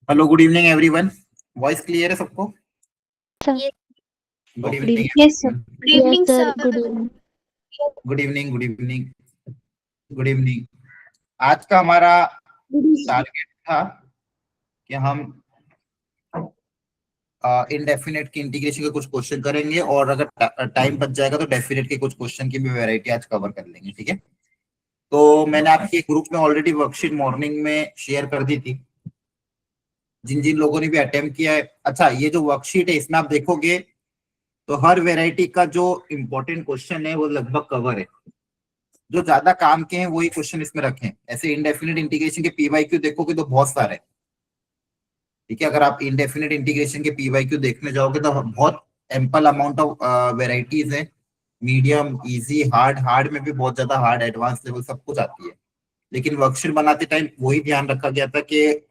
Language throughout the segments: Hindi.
Hello, good evening everyone. Voice clear है सबको? Yes. Good evening. Yes, sir. Good evening, Yes, sir. sir. Good evening. Good evening, good evening, good evening. आज का हमारा टारगेट था कि हम इनडेफिनेट की इंटीग्रेशन के कुछ क्वेश्चन करेंगे, और अगर टाइम बच जाएगा तो डेफिनेट के कुछ क्वेश्चन की भी वैरायटी आज कवर कर लेंगे। ठीक है, तो मैंने आपके ग्रुप में ऑलरेडी वर्कशीट मॉर्निंग में शेयर कर दी थी, जिन जिन लोगों ने भी अटेम्प्ट किया है। अच्छा, ये जो वर्कशीट है इसमें आप देखोगे तो हर वैरायटी का जो इम्पोर्टेंट क्वेश्चन है वो लगभग कवर है। जो ज्यादा काम के हैं वही क्वेश्चन इसमें रखें। ऐसे इंडेफिनिट इंटीग्रेशन के पीवाईक्यू देखोगे तो बहुत सारे हैं। ठीक है, अगर आप इंडेफिनिट इंटीग्रेशन के पीवाईक्यू देखने जाओगे तो बहुत एम्पल अमाउंट ऑफ वेराइटीज है। मीडियम, इजी, हार्ड, हार्ड में भी बहुत ज्यादा हार्ड, एडवांस लेवल सब कुछ आती है। लेकिन वर्कशीट बनाते टाइम वही ध्यान रखा गया था कि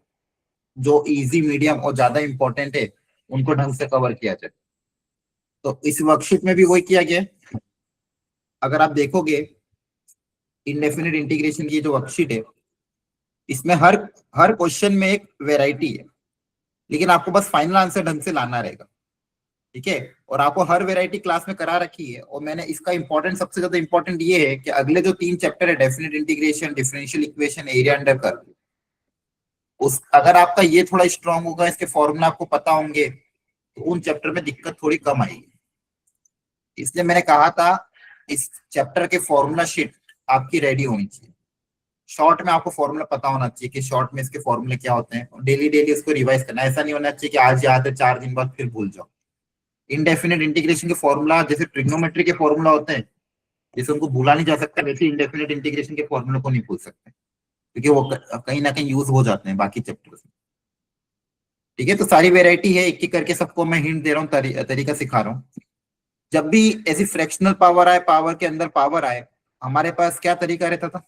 जो इजी, मीडियम और ज्यादा इंपॉर्टेंट है उनको ढंग से कवर किया जाए। तो इस वर्कशीट में भी वही किया गया। अगर आप देखोगे इंडेफिनिट इंटीग्रेशन की जो वर्कशीट है इसमें हर हर क्वेश्चन में एक वेराइटी है, लेकिन आपको बस फाइनल आंसर ढंग से लाना रहेगा। ठीक है, और आपको हर वेराइटी क्लास में करा रखी है। और मैंने इसका इंपॉर्टेंट, सबसे ज्यादा इंपॉर्टेंट ये है कि अगले जो 3 चैप्टर है, definite integration, differential equation, area under curve, उस अगर आपका ये थोड़ा स्ट्रांग होगा, इसके फॉर्मूला आपको पता होंगे, तो उन चैप्टर में दिक्कत थोड़ी कम आएगी। इसलिए मैंने कहा था इस चैप्टर के फॉर्मूला शीट आपकी रेडी होनी चाहिए। शॉर्ट में आपको फॉर्मूला पता होना चाहिए कि शॉर्ट में इसके फॉर्मूले क्या होते हैं, और डेली डेली उसको रिवाइज करना। ऐसा नहीं होना चाहिए कि आज याद है 4 दिन बाद फिर भूल जाओ। इनडेफिनेट इंटीग्रेशन के फॉर्मूला जैसे ट्रिग्नोमेट्री के फॉर्मूला होते हैं, जैसे उनको भूला नहीं जा सकता, वैसे इंडेफिनेट इंटीग्रेशन के फॉर्मूले को नहीं भूल सकते, क्योंकि वो कहीं ना कहीं यूज हो जाते हैं बाकी चैप्टर्स में। ठीक है, तो सारी वेराइटी है, एक एक करके सबको मैं हिंट दे रहा हूँ, तरीका सिखा रहा हूँ। जब भी ऐसी फ्रैक्शनल पावर आए, पावर के अंदर पावर आए, हमारे पास क्या तरीका रहता था?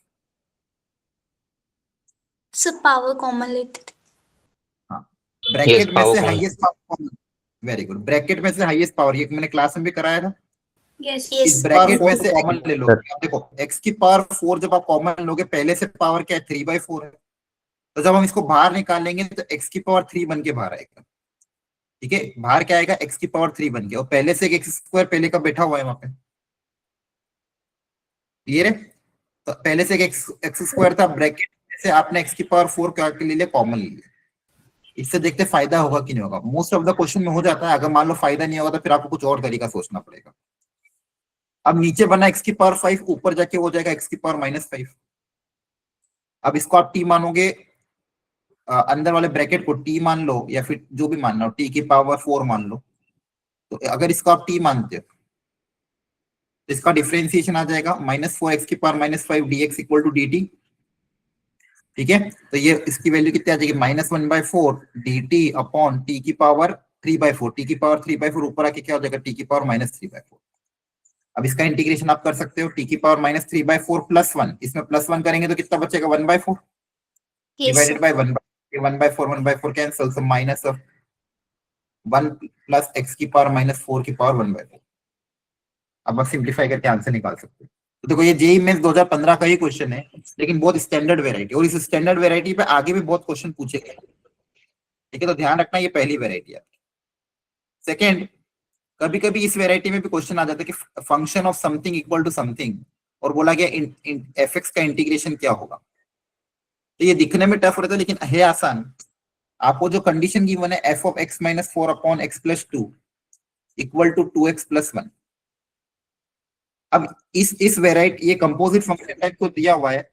सब पावर कॉमन लेते थे। हाँ, ब्रैकेट में power से common. Highest power. Very good, bracket में से हाईएस्ट पावर, ये मैंने क्लास में भी कराया था। यस इस ब्रैकेट में से कॉमन ले लो। आप देखो x की पावर 4 जब आप कॉमन लोगे, पहले से पावर क्या है? 3/4 है। तो जब हम इसको बाहर निकालेंगे तो x की पावर 3 बन के बाहर आएगा। ठीक है, बाहर क्या आएगा? x की पावर 3 बन के, और पहले से एक x² पहले का बैठा हुआ है वहां पे। क्लियर है? तो पहले से एक x² था, ब्रैकेट में से आपने x की पावर 4 क्या ले लिया? कॉमन ले लिया। इससे देखते फायदा होगा कि नहीं होगा। मोस्ट ऑफ द क्वेश्चन में हो जाता है। अगर मान लो फायदा नहीं होगा तो फिर आपको कुछ और तरीका सोचना पड़ेगा। अब नीचे बना x की पावर 5, ऊपर जाके हो जाएगा x की पावर -5। अब इसको आप t मानोगे, अंदर वाले ब्रैकेट को t मान लो, या फिर जो भी मानना हो, t की पावर 4 मान लो। तो अगर इसको आप t मानते हो तो इसका डिफरेंशिएशन आ जाएगा -4x की power -5 dx equal to dt। ठीक है, तो ये इसकी वैल्यू कितनी आ जाएगी? -1/4 dt अपॉन t की पावर 3/4। t की पावर 3/4 ऊपर आके क्या हो जाएगा? t की पावर -3/4। अब इसका इंटीग्रेशन आप कर सकते हो, t की पावर -3/4 +1, इसमें +1 करेंगे तो कितना बचेगा? 1/4 divided by 1/4 cancel, so minus of 1 plus x की पावर -4 की पावर 1/4। अब आप सिंप्लीफाई करके आंसर निकाल सकते हो। तो देखो, ये जेईई मेंस 2015 का ही क्वेश्चन है, लेकिन बहुत स्टैंडर्ड वेराइटी, और इस स्टैंडर्ड वेराइटी पे आगे भी बहुत क्वेश्चन पूछे गए। ठीक है, तो ध्यान रखना, ये पहली वेराइटी है। सेकेंड, कभी कभी इस वेराइटी में भी क्वेश्चन आ जाता है कि function of something equal to something, और बोला गया एफ एक्स का इंटीग्रेशन क्या होगा। तो ये दिखने में टफ रहता है, लेकिन है आसान। आपको जो कंडीशन गिवन है, F of X -4 upon x + 2 equal to 2x + 1। अब इस वेराइटी, ये कंपोजिट फंक्शन टाइप को दिया हुआ है,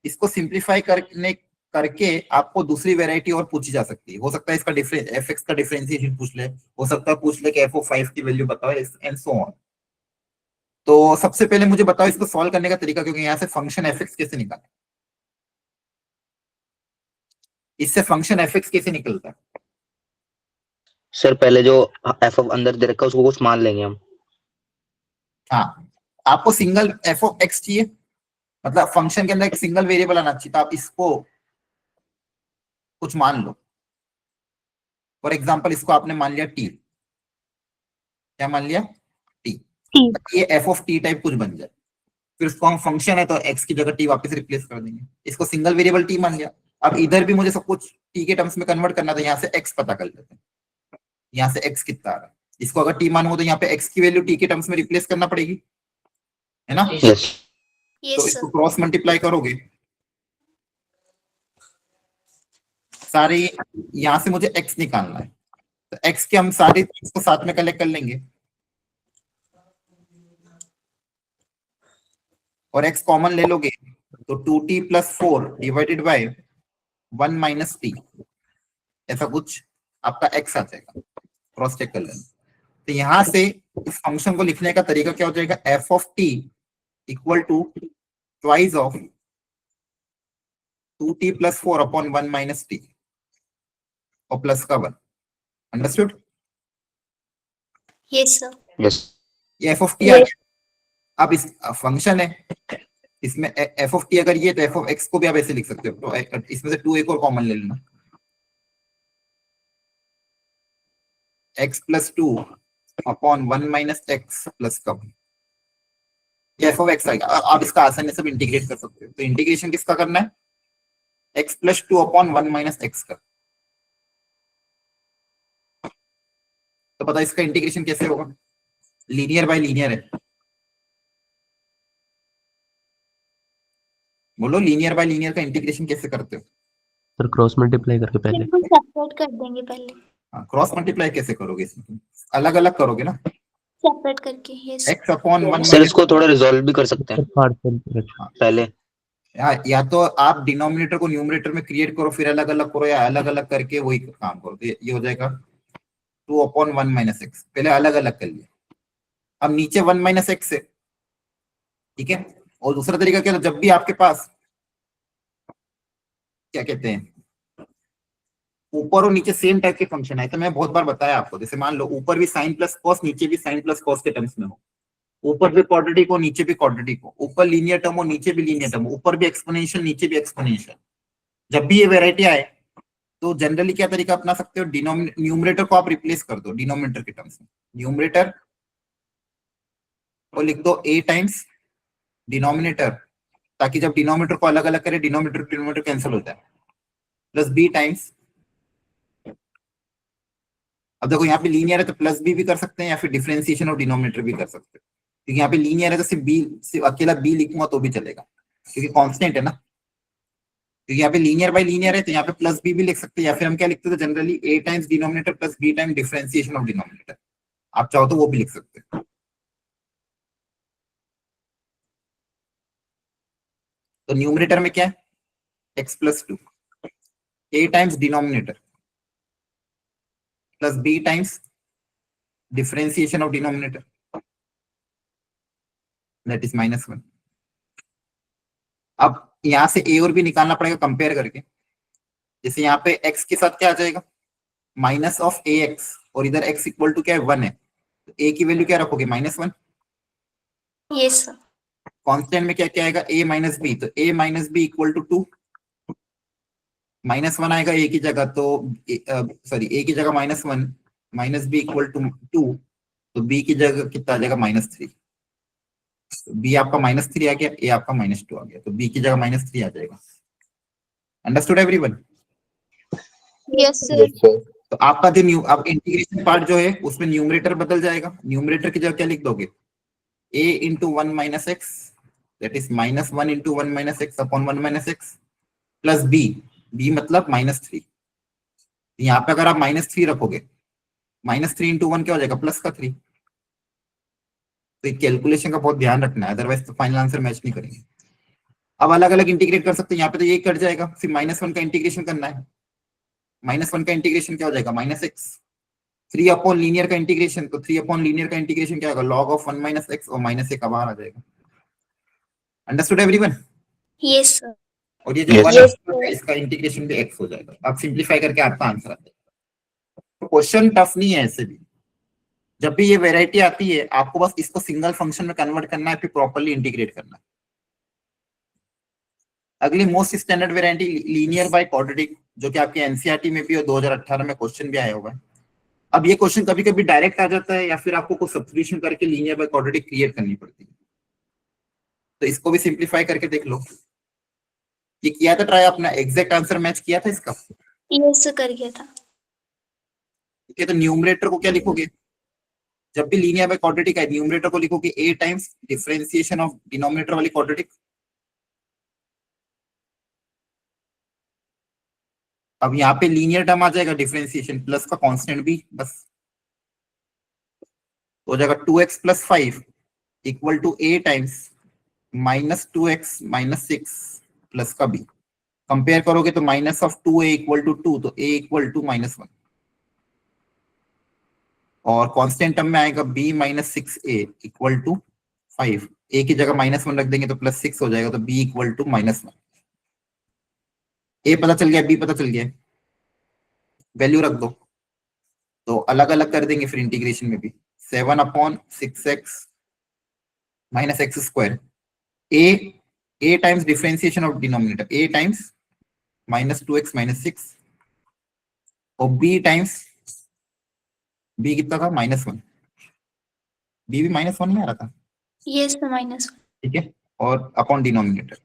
इसको सिंप्लीफाई करके आपको दूसरी वेराइटी और पूछी जा सकती है। हो सकता है इसका डिफरेंस, एफ एक्स का डिफरेंशिएशन पूछ ले, हो सकता है पूछ ले कि एफ ऑफ 5 की वैल्यू बताओ, एंड सो ऑन। तो सबसे पहले मुझे बताओ इसको सॉल्व करने का तरीका, क्योंकि यहाँ से फंक्शन एफ एक्स कैसे निकाले, इससे फंक्शन एफ एक्स कैसे निकलता है? सर पहले जो एफ ऑफ अंदर दे रखा है उसको कुछ मान लेंगे हम। हाँ, आपको सिंगल एफ ऑफ एक्स चाहिए, मतलब फंक्शन के अंदर एक सिंगल वेरिएबल आना चाहिए, तो आप इसको कुछ मान लो। फॉर एग्जाम्पल, इसको आपने मान लिया टी। क्या मान लिया? टी। ये एफ ऑफ टी टाइप कुछ बन जाए, फिर उसको हम फंक्शन है तो एक्स की जगह टी वापस रिप्लेस कर देंगे। इसको सिंगल वेरिएबल टी मान लिया, अब इधर भी मुझे सब कुछ टी के टर्म्स में कन्वर्ट करना था, यहाँ से एक्स पता कर लेते हैं, यहाँ से एक्स कितना आ रहा है। इसको अगर टी मानो तो यहाँ पे एक्स की वैल्यू टी के टर्म्स में रिप्लेस करना पड़ेगी, है ना। यस तो Yes, इसको sir. क्रॉस मल्टीप्लाई करोगे, सारे यहाँ से मुझे एक्स निकालना है, तो एक्स के हम सारे को साथ में कलेक्ट कर लेंगे और एक्स कॉमन ले लोगे तो 2t + 4 डिवाइडेड बाय 1 - t, ऐसा कुछ आपका एक्स आ जाएगा। क्रॉस चेक कर लेना। तो यहां से इस फंक्शन को लिखने का तरीका क्या हो जाएगा, f of t equal to twice of 2t + 4 upon 1 - t और प्लस का 1। अंडरस्टूड। Yes, sir. यस ये f of t आ गया। अब इस फंक्शन है, इसमें f of t अगर ये तो f of x को भी आप ऐसे लिख सकते हो, तो इसमें से 2 एक और कॉमन ले लेना, x + 2 अपॉन 1 - x प्लस का 1। ये f of x आएगा। आप इसका आसानी से इंटीग्रेट कर सकते हो। तो इंटीग्रेशन किसका करना है, x + 2 अपॉन 1 - x का। तो पता है इसका इंटीग्रेशन कैसे होगा, लीनियर बाय लीनियर है। बोलो लीनियर बाय लीनियर का इंटीग्रेशन कैसे करते हो। सर क्रॉस मल्टीप्लाई करके पहले। इनको सेपरेट कर देंगे पहले, क्रॉस मल्टीप्लाई कैसे करोगे, इसमें अलग अलग करोगे ना, सेपरेट करके। Yes. x अपॉन 1 सर इसको थोड़ा रिजॉल्व भी कर सकते हैं पार्शियल पहले। या तो आप डिनोमिनेटर को न्यूमरेटर में क्रिएट करो फिर अलग अलग करो, या अलग अलग करके वही काम करो। तो ये हो जाएगा 2 अपॉन 1 - x, पहले अलग अलग कर लिया। अब नीचे 1 - x है, ठीक है। और दूसरा तरीका क्या है, जब भी आपके पास क्या कहते हैं ऊपर और नीचे सेम टाइप के फंक्शन है, तो मैं बहुत बार बताया आपको, जैसे मान लो ऊपर भी साइन प्लस कॉस, नीचे भी साइन प्लस कॉस के टर्म्स में हो, ऊपर भी क्वाड्रेटिक हो न्यूमरेटर क्वाड्रेटिक हो, ऊपर लीनियर टर्म हो नीचे भी लीनियर टर्म हो, ऊपर भी एक्सपोनेंशियल नीचे भी एक्सपोनेंशियल, जब भी ये वेराइटी आए तो जनरली क्या तरीका अपना सकते हो, न्यूमरेटर को आप रिप्लेस कर दो डिनोमिनेटर के टर्म्स में, न्यूमरेटर को लिख दो a टाइम्स डिनोमिनेटर, ताकि जब डिनोमिनेटर को अलग अलग करे डिनोमिनेटर कैंसिल होता है, प्लस b टाइम्स। अब देखो यहाँ पे लीनियर है तो प्लस बी भी कर सकते हैं, या फिर डिफरेंशिएशन ऑफ डिनोमिनेटर भी कर सकते हैं, क्योंकि यहाँ पे लीनियर है तो सिर्फ अकेला बी लिखूंगा तो भी चलेगा, क्योंकि कांस्टेंट है ना। क्योंकि यहाँ पे लीनियर बाय लीनियर है तो यहाँ पे प्लस बी भी लिख सकते हैं, या फिर हम क्या लिखते थे generally a times denominator plus b times differentiation of denominator, आप चाहो तो वो भी लिख सकते हैं। तो न्यूमरेटर में क्या है, x + 2, a times denominator plus b times differentiation of denominator, that is -1। अब यहां से a और b निकालना पड़ेगा कंपेयर करके, जैसे यहाँ पे x के साथ क्या आ जाएगा माइनस ऑफ ax, और इधर x इक्वल टू क्या है 1 है, तो a की वैल्यू क्या रखोगे -1। Yes, sir. कांस्टेंट में क्या क्या आएगा a - b, तो a - b इक्वल टू 2, -1 आएगा a की जगह, तो सॉरी a की जगह -1 - b इक्वल टू 2, तो b की जगह कितना आ जाएगा -3, तो b आपका -3 आ गया, a आपका -2 आ गया, तो b की जगह -3 आ जाएगा। Understood everyone. Yes, sir. तो आपका जो अब इंटीग्रेशन पार्ट जो है उसमें न्यूमरेटर बदल जाएगा, न्यूमरेटर की जगह क्या लिख दोगे a into 1 - x, that is -1 into 1 - x upon 1 - x plus b मतलब -3। यहाँ पे अगर आप -3 रखोगे, -3 इंटू 1 क्या हो जाएगा +3। तो कैलकुलेशन का बहुत ध्यान रखना है, अदरवाइज तो फाइनल आंसर मैच नहीं करेंगे। अब अलग अलग इंटीग्रेट कर सकते हैं, यहाँ पे तो ये कट जाएगा, फिर -1 का इंटीग्रेशन करना है, -1 का इंटीग्रेशन क्या हो जाएगा -x, 3 अपॉन लीनियर का इंटीग्रेशन, तो 3 अपॉन लीनियर का इंटीग्रेशन क्या होगा log ऑफ 1 - x और -1 का बाहर आ जाएगा। Understood everyone. Yes, sir. और ये जो Yes, 1 है इसका इंटीग्रेशन भी x हो जाएगा। आप सिंप्लीफाई करके आपका आंसर आ जाएगा। क्वेश्चन टफ नहीं है ऐसे भी, जब भी ये वेराइटी आती है आपको बस इसको सिंगल फंक्शन में कन्वर्ट करना है, फिर प्रॉपर्ली इंटीग्रेट करना है। अगली most standard variety linear by quadratic, जो कि आपके एनसीईआरटी में भी और 2018 में क्वेश्चन भी आया होगा। अब ये क्वेश्चन कभी कभी डायरेक्ट आ जाता है, या फिर आपको कुछ सब्स्टिट्यूशन करके लीनियर बाय क्वाड्रेटिक क्रिएट करनी पड़ती है, तो इसको भी सिंप्लीफाई करके देख लो। ये किया था ट्राई, अपना एग्जैक्ट आंसर मैच किया था इसका? यस सर, कर गया था। ठीक है, तो न्यूमरेटर को क्या लिखोगे? जब भी लीनियर बाय क्वाड्रेटिक है, न्यूमरेटर को लिखोगे a times differentiation of denominator वाली क्वाड्रेटिक। अब यहाँ पे लीनियर टर्म आ जाएगा, डिफरेंशिएशन प्लस का कांस्टेंट भी, बस हो जाएगा 2x plus 5 equal to a times minus 2x minus 6 plus का b। कंपेयर करोगे तो minus of 2a equal to 2, तो a इक्वल टू -1, और कांस्टेंट टर्म में आएगा b minus 6a equal to 5। a की जगह -1 रख देंगे तो +6 हो जाएगा, तो b इक्वल टू -1। a पता चल गया, b पता चल गया, वैल्यू रख दो। तो अलग अलग कर देंगे फिर इंटीग्रेशन में भी। 7/6x minus x square, a times differentiation of denominator, a times minus 2x minus 6, और b टाइम्स, b कितना था? -1, b भी -1 में आ रहा था। Yes sir, -1। ठीक है, और अपॉन डिनोमिनेटर।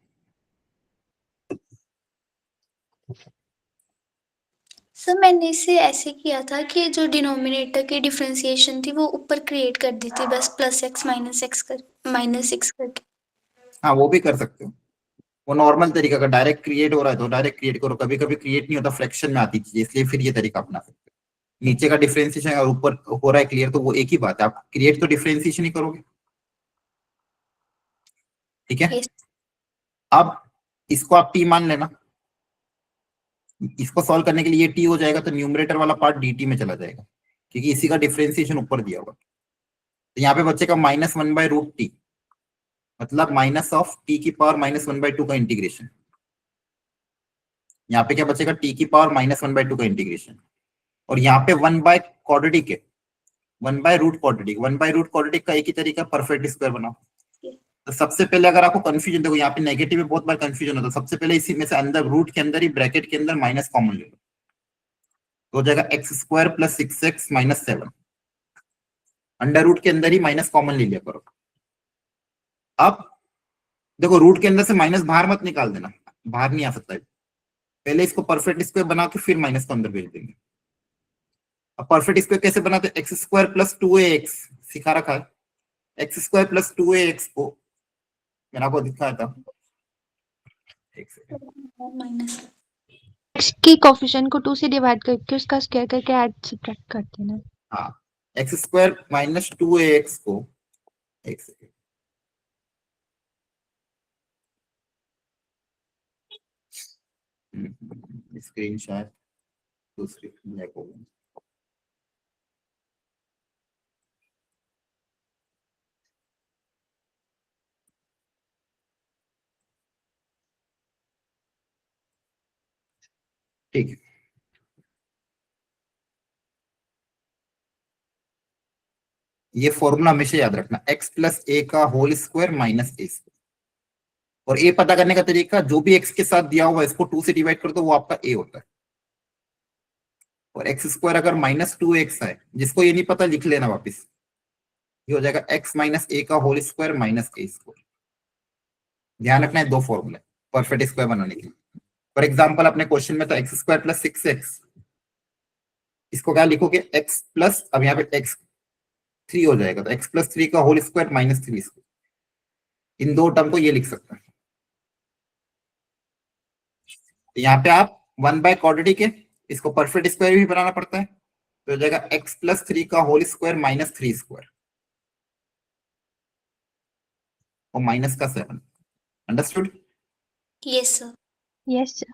सर मैंने इसे ऐसे किया था कि जो डिनोमिनेटर की डिफरेंशिएशन थी वो ऊपर क्रिएट कर दी थी, बस +x -6 करके। हाँ, वो भी कर सकते हो, वो नॉर्मल तरीका का। डायरेक्ट क्रिएट हो रहा है तो डायरेक्ट क्रिएट करो, कभी कभी क्रिएट नहीं होता, फ्रैक्शन में आती चीज, इसलिए फिर ये तरीका अपना सकते हो। नीचे का डिफरेंशिएशन और ऊपर हो रहा है क्लियर, तो वो एक ही बात है, आप क्रिएट तो डिफरेंशिएशन ही करोगे। ठीक है, यस। अब इसको आप टी मान लेना। इसको सॉल्व करने के लिए ये टी हो जाएगा, तो न्यूमरेटर वाला पार्ट dt में चला जाएगा, क्योंकि इसी का डिफरेंशिएशन ऊपर दिया हुआ। तो यहाँ पे बच्चे का -1/√t, मतलब माइनस ऑफ टी की पावर -1/2 का इंटीग्रेशन। यहाँ पे क्या बचेगा? टी की पावर -1/2 का इंटीग्रेशन, और यहाँ पे 1/क्वाड्रेटिक है, 1/√क्वाड्रेटिक। 1/√क्वाड्रेटिक का एक ही तरीका परफेक्ट स्क्वायर बनाओ। तो सबसे पहले अगर आपको कंफ्यूजन, देखो यहाँ पे नेगेटिव में बहुत बार कंफ्यूजन होता है, सबसे पहले इसी में से अंदर रूट के अंदर ही ब्रैकेट के अंदर माइनस कॉमन ले लो, तो हो जाएगा x² + 6x - 7। अंडर रूट के अंदर ही माइनस कॉमन ले लिया करो। अब देखो, रूट के अंदर से माइनस बाहर मत निकाल देना, बाहर नहीं आ सकता है। पहले इसको परफेक्ट स्क्वायर बना के फिर माइनस को अंदर भेज देंगे। अब परफेक्ट स्क्वायर कैसे बनाते हैं? x² + 2ax सिखा रखा है। x² + 2ax को मैंने आपको दिखाया था, एक सेकंड। माइनस x की कोफिशिएंट को 2 से डिवाइड करके उसका स्क्वायर करके ऐड सब्ट्रैक्ट करते हैं। हाँ, x² - 2ax को, एक सेकंड, स्क्रीन शायद दूसरी ब्लैक हो गई। ठीक है, ये फॉर्मूला हमेशा याद रखना, x + a का whole square minus a square. और a पता करने का तरीका, जो भी x के साथ दिया हुआ इसको 2 से डिवाइड कर दो, वो आपका a होता है। और x² अगर -2x है, जिसको ये नहीं पता लिख लेना वापस, ये हो जाएगा x - a का whole square minus a square. ध्यान रखना है, दो फॉर्मूले परफेक्ट स्क्वायर बनाने के लिए। फॉर एग्जाम्पल अपने क्वेश्चन में तो x² + 6x, इसको क्या लिखोगे? x प्लस, अब यहाँ पे x3 हो जाएगा, तो x + 3 का होल स्क्वायर माइनस 3 स्क्वायर। इन दो टर्म को ये लिख सकते हैं। तो यहाँ पे आप 1/क्वाड्रेटिक है, इसको परफेक्ट स्क्वायर भी बनाना पड़ता है, तो हो जाएगा x + 3 का होल स्क्वायर माइनस 3 स्क्वायर, और माइनस का 7। Understood? Yes sir. Yes sir.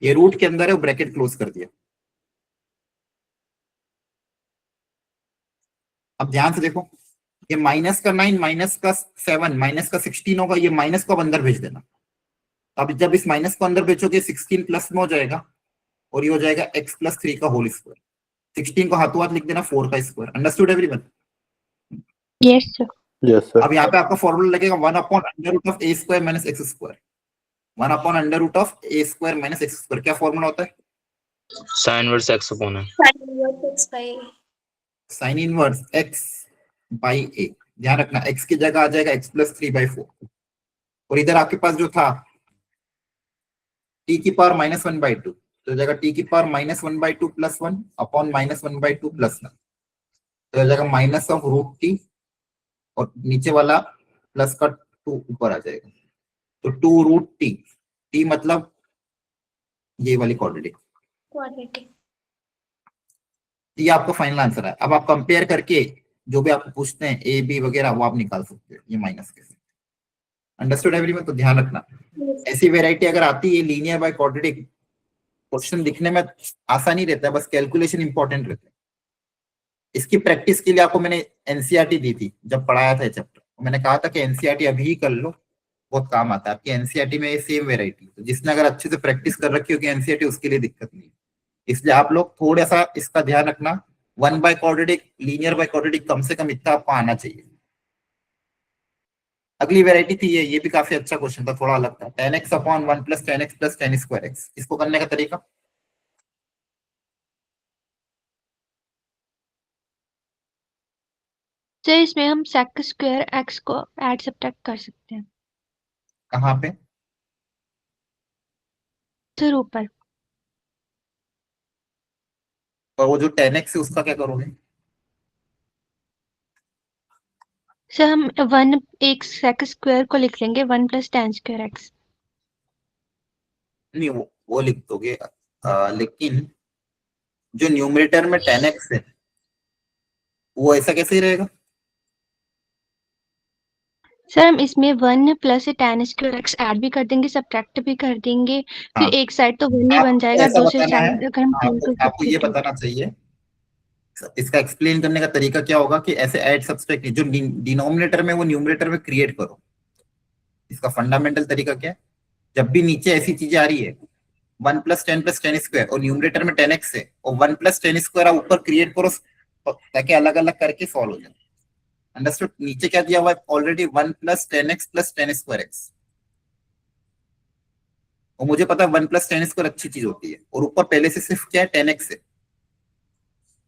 ये रूट के अंदर है, वो ब्रैकेट क्लोज कर दिया। अब ध्यान से देखो, ये -9 -7 -16 होगा, ये माइनस को अब अंदर भेज देना। अब जब इस माइनस को अंदर भेजोगे 16 प्लस में हो जाएगा, और ये हो जाएगा x + 3 का होल स्क्वायर। 16 को हाथों हाथ लिख देना, 4 का square. Understood everyone? Yes sir. Yes sir. अब यहाँ पे आपका फॉर्मूला लगेगा 1/√a² - x²। 1/√a² - x²। क्या फॉर्मूला होता है? साइन इनवर्स x अपॉन है। Sine inverse x/a। ध्यान रखना, x की जगह आ जाएगा x + 3/4, और इधर आपके पास जो था टी की पावर -1/2, तो हो जाएगा टी की पावर -1/2 + 1 अपॉन -1/2 + 1, तो हो जाएगा -√t और नीचे वाला प्लस का 2 ऊपर आ जाएगा, तो 2√t, t मतलब ये वाली क्वाड्रेटिक, क्वाड्रेटिक। ये आपका फाइनल आंसर है। अब आप कंपेयर करके जो भी आपको पूछते हैं ए बी वगैरह वो आप निकाल सकते हो ये माइनस के। Understood everyone? तो ध्यान रखना ऐसी वेराइटी अगर आती है लीनियर बाय क्वाड्रेटिक, क्वेश्चन दिखने में आसानी रहता है, बस कैलकुलेशन इंपॉर्टेंट रहता है। इसकी प्रैक्टिस के लिए आपको मैंने एनसीईआरटी दी थी जब पढ़ाया था चैप्टर, मैंने कहा था कि एनसीईआरटी अभी ही कर लो, बहुत काम आता है आपकी एनसीईआरटी में। ये सेम वेराइटी, तो जिसने अगर अच्छे से प्रैक्टिस कर रखी होगी एनसीईआरटी, उसके लिए दिक्कत नहीं है। इसलिए आप लोग थोड़ा सा इसका ध्यान रखना, 1 by quadratic, linear by quadratic कम से कम इतना आपको आना चाहिए। अगली वेराइटी थी ये भी काफी अच्छा क्वेश्चन था, थोड़ा अलग था। 10x अपॉन 1 + 10x + 10²x, इसको करने का तरीका सर इसमें हम sec स्क्वायर x को ऐड सब्ट्रैक्ट कर सकते हैं कहाँ पे? सर ऊपर। और वो जो 10x है उसका क्या करोगे? सर हम 1 एक sec स्क्वायर को लिख लेंगे 1 + tan²x। नहीं वो लिख दोगे, लेकिन जो न्यूमरेटर में 10x है वो ऐसा कैसे ही रहेगा? सर हम इसमें 1 + tan²x ऐड भी कर देंगे, सब्ट्रैक्ट भी कर देंगे, फिर हाँ, एक साइड तो 1 ही बन आपको जाएगा, ऐसा दूसरी बताना है, साइड अगर हम आपको ये बताना चाहिए, इसका एक्सप्लेन करने का तरीका क्या होगा कि ऐसे ऐड सब्सट्रैक्ट जो डिनोमिनेटर में वो न्यूमरेटर में क्रिएट करो। इसका फंडामेंटल तरीका क्या है, जब भी नीचे ऐसी चीजें आ रही है 1 + 10 + 10² और न्यूमरेटर में 10x है और 1 + 10² आप ऊपर क्रिएट करो ताकि अलग अलग करके सॉल्व हो जाए। अंडरस्टूड? नीचे क्या दिया हुआ है ऑलरेडी 1 + 10x + 10²x, और मुझे पता है 1 + 10² अच्छी चीज होती है, और ऊपर पहले से सिर्फ क्या है 10x है।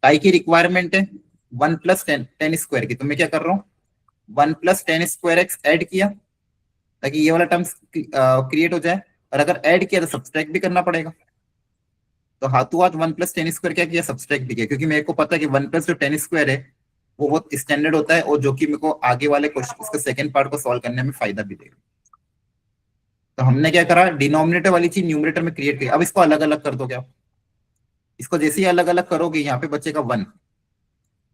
टाई की रिक्वायरमेंट है 1 + 10² की, तो मैं क्या कर रहा हूँ 1 + 10²x ऐड किया ताकि ये वाला टर्म्स क्रिएट हो जाए, और अगर ऐड किया तो सब्सट्रैक्ट भी करना पड़ेगा। तो हाथों हाथ 1 + 10² क्या किया, सब्सट्रैक्ट भी किया, क्योंकि मेरे को पता है कि 1 + जो 10² है वो बहुत स्टैंडर्ड होता है और जो कि मेरे को आगे वाले क्वेश्चन उसके सेकंड पार्ट को सॉल्व करने में फायदा भी देगा। तो हमने क्या करा, डिनोमिनेटर वाली चीज न्यूमरेटर में क्रिएट की। अब इसको अलग अलग कर दो, क्या इसको जैसे ही अलग अलग करोगे यहाँ पे बचेगा 1,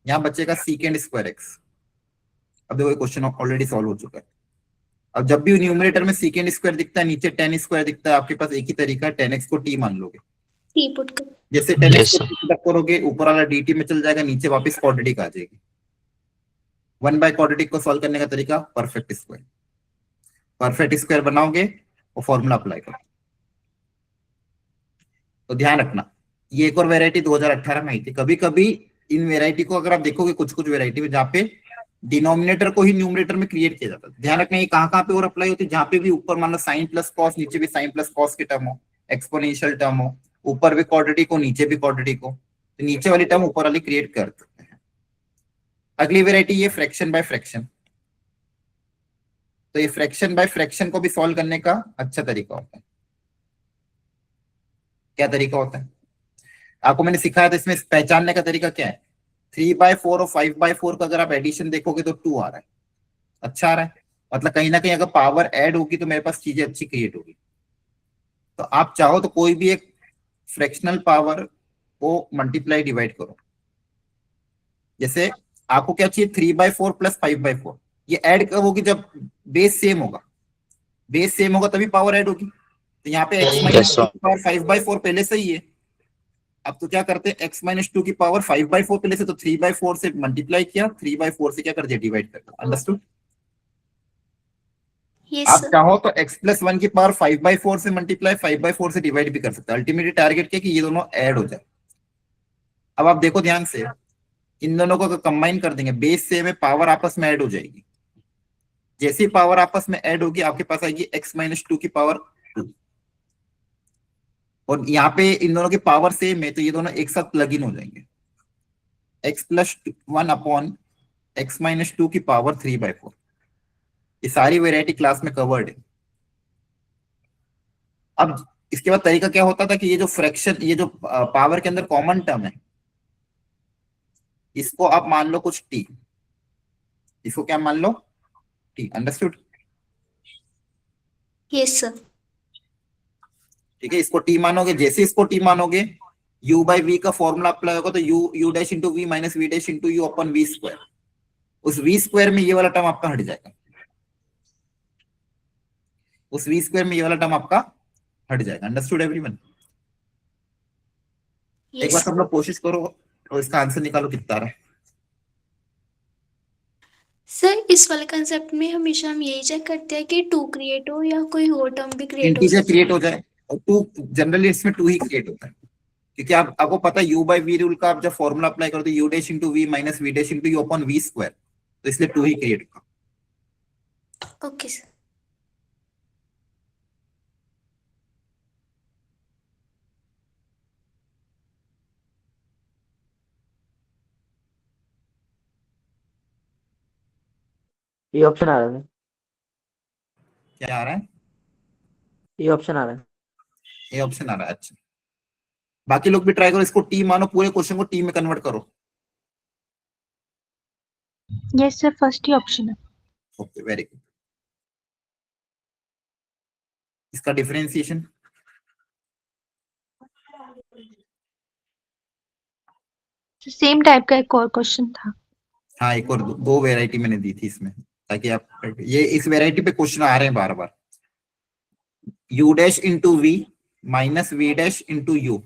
यहाँ बचेगा sec²x। अब देखो क्वेश्चन ऑलरेडी सॉल्व हो चुका है। अब जब भी न्यूमरेटर में sec² दिखता है, नीचे 10² दिखता है, आपके पास एक ही तरीका है, 10x को t मान लोगे। टी पुट कर। जैसे 10x Yes, को sir. t तक करोगे ऊपर वाला dt में चल जाएगा, नीचे वापस क्वाड्रेटिक आ जाएगी। 1 बाय क्वाड्रेटिक को सॉल्व करने का तरीका परफेक्ट स्क्वायर बनाओगे और फॉर्मूला अप्लाई करो। तो ध्यान रखना ये एक और वेराइटी 2018 में आई थी। कभी कभी इन वेराइटी को अगर आप देखोगे कुछ कुछ वेराइटी में जहाँ पे डिनोमिनेटर को ही न्यूमरेटर में क्रिएट किया जाता है, ध्यान रखना ये कहाँ कहाँ पे और अप्लाई होती है, जहाँ पे भी ऊपर मान लो साइन प्लस कॉस, नीचे भी साइन प्लस कॉस की टर्म हो, एक्सपोनेंशियल टर्म हो, ऊपर भी क्वाड्रेटिक हो नीचे भी क्वाड्रेटिक हो, तो नीचे वाली टर्म ऊपर वाली क्रिएट कर सकते हैं। अगली वेराइटी ये फ्रैक्शन बाय फ्रैक्शन। तो ये फ्रैक्शन बाय फ्रैक्शन को भी सॉल्व करने का अच्छा तरीका होता है। क्या तरीका होता है आपको मैंने सिखाया था, इसमें पहचानने का तरीका क्या है, 3/4 और 5/4 का अगर आप एडिशन देखोगे तो 2 आ रहा है, अच्छा आ रहा है, मतलब कहीं ना कहीं अगर पावर ऐड होगी तो मेरे पास चीजें अच्छी क्रिएट होगी। तो आप चाहो तो कोई भी एक फ्रैक्शनल पावर को मल्टीप्लाई डिवाइड करो। जैसे आपको क्या चाहिए 3/4 + 5/4, ये ऐड कब होगी, जब बेस सेम होगा, बेस सेम होगा तभी पावर ऐड होगी। तो यहाँ पे x - Yes, sir. 5/4 पहले से ही है। अब तो क्या करते हैं x - 2 की पावर 5/4 पहले से, तो 3/4 से मल्टीप्लाई किया, 3/4 से क्या कर दिया, डिवाइड कर दिया। अंडरस्टूड? यस आप सर। चाहो तो x + 1 की पावर 5/4 से मल्टीप्लाई 5/4 से डिवाइड भी कर सकते हैं। अल्टीमेटली टारगेट क्या है कि ये दोनों ऐड हो जाए। अब आप देखो ध्यान से, इन दोनों को कंबाइन कर देंगे, बेस से में पावर आपस में ऐड हो जाएगी। जैसी पावर आपस में ऐड होगी आपके पास आएगी x - 2 की पावर 2, और यहाँ पे इन दोनों की पावर सेम है तो ये दोनों एक साथ प्लग इन हो जाएंगे, x + 1 अपॉन x - 2 की पावर 3/4। ये सारी वेराइटी क्लास में कवर्ड है। अब इसके बाद तरीका क्या होता था कि ये जो फ्रैक्शन, ये जो पावर के अंदर कॉमन टर्म है, इसको आप मान लो कुछ टी, इसको क्या मान लो, टी। अंडरस्टूड? Yes sir. ठीक है, इसको टी मानोगे, जैसे इसको टी मानोगे u बाई वी का फॉर्मूला अप्लाई होगा, तो u dash into V minus V dash into U upon V square. उस वी स्क्वायर में ये वाला टर्म आपका हट जाएगा, उस वी स्क्वायर में ये वाला टर्म आपका हट जाएगा। Understood everyone? एक बार यस सब लोग कोशिश करो और इसका आंसर निकालो कितना आ रहा है। सर, इस वाले कंसेप्ट में हमेशा हम यही चेक करते हैं कि 2 क्रिएट हो या कोई और टर्म भी क्रिएट हो इंटीजर सकता क्रिएट हो जाए, और टू जनरली इसमें टू ही क्रिएट होता है, क्योंकि आपको पता है u बाई वी रूल का आप जब फॉर्मूला अप्लाई करो तो u dash into V minus V dash into U upon V square, तो इसलिए टू ही क्रिएट होगा। है। Okay sir. ये ऑप्शन आ रहा है, क्या आ रहा है? ये ऑप्शन आ रहा है। ये ऑप्शन आ रहा है। अच्छा, बाकी लोग भी ट्राई करो, इसको टी मानो, पूरे क्वेश्चन को टी में कन्वर्ट करो। यस सर, फर्स्ट ही ऑप्शन है। Okay, very good. इसका डिफरेंशिएशन सेम टाइप का एक और क्वेश्चन था। हाँ, एक और दो वेराइटी मैंने दी थी इसमें, ताकि आप ये इस वेराइटी पे क्वेश्चन आ रहे हैं बार बार। u dash into V minus V dash into U,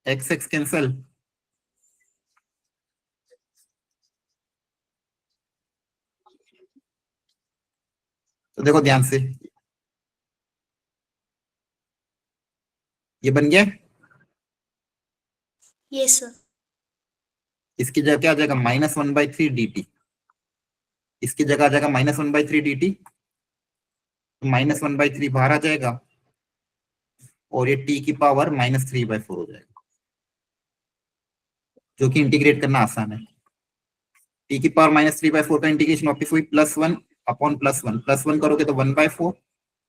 X X cancel, तो देखो ध्यान से, ये बन गया। Yes sir. इसकी जगह क्या आ जाएगा, minus one by three D T. इसकी जगह आ जाएगा minus one by three D T, minus one by three बाहर आ जाएगा, और ये टी की power minus three by four हो जाएगा, जो कि इंटीग्रेट करना आसान है। टी की power minus three by four का इंटीग्रेशन वापिस हुई plus one upon plus one, plus one करोगे तो one by four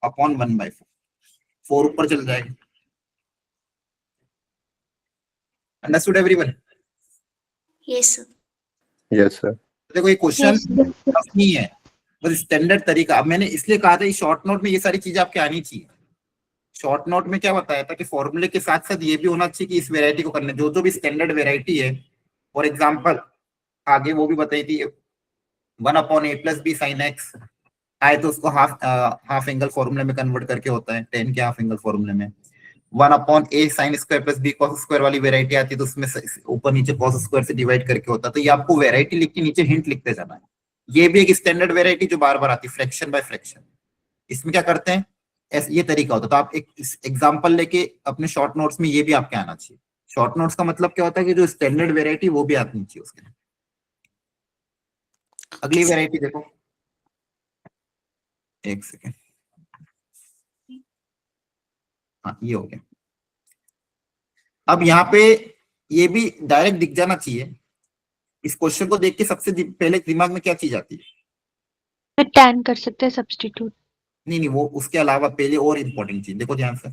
upon one by four, four ऊपर चल जाएगा। Understood everyone? Yes sir. Yes sir. देखो ये क्वेश्चन यस टफ नहीं है, बस स्टैंडर्ड तरीका। अब मैंने इसलिए कहा था ये शॉर्ट नोट में ये सारी चीजें आपके आनी चाहिए। शॉर्ट नोट में क्या बताया था कि फॉर्मूले के साथ साथ ये भी होना चाहिए कि इस वेराइटी को करने, जो जो भी स्टैंडर्ड वेराइटी है, फॉर एग्जाम्पल आगे वो भी बताई थी, वन अपॉन ए प्लस बी साइन एक्स आए तो उसको हाफ एंगल फॉर्मूले में कन्वर्ट करके होता है, टेन के हाफ एंगल फॉर्मूले में। One upon a sine square plus b cos square वाली वेराइटी आती है तो उसमें ऊपर नीचे कॉस स्क्वायर से डिवाइड करके होता है। तो ये आपको वेराइटी लिख के नीचे हिंट लिखते जाना है। ये भी एक स्टैंडर्ड वेराइटी जो बार बार आती है, फ्रैक्शन बाय फ्रैक्शन। इसमें क्या करते हैं, ये तरीका होता है। तो आप एक एग्जांपल लेके अपने शॉर्ट नोट्स में ये भी आपके आना चाहिए। शॉर्ट नोट्स का मतलब क्या होता है कि जो स्टैंडर्ड वेराइटी वो भी आनी चाहिए उसके। अगली वेराइटी देखो, एक सेकेंड, हाँ ये हो गया। अब यहाँ पे ये भी डायरेक्ट दिख जाना चाहिए। इस क्वेश्चन को देख के सबसे पहले दिमाग में क्या चीज आती है? फिर टैन कर सकते हैं सब्स्टिट्यूट। नहीं नहीं, वो उसके अलावा पहले और इंपॉर्टेंट चीज देखो ध्यान से,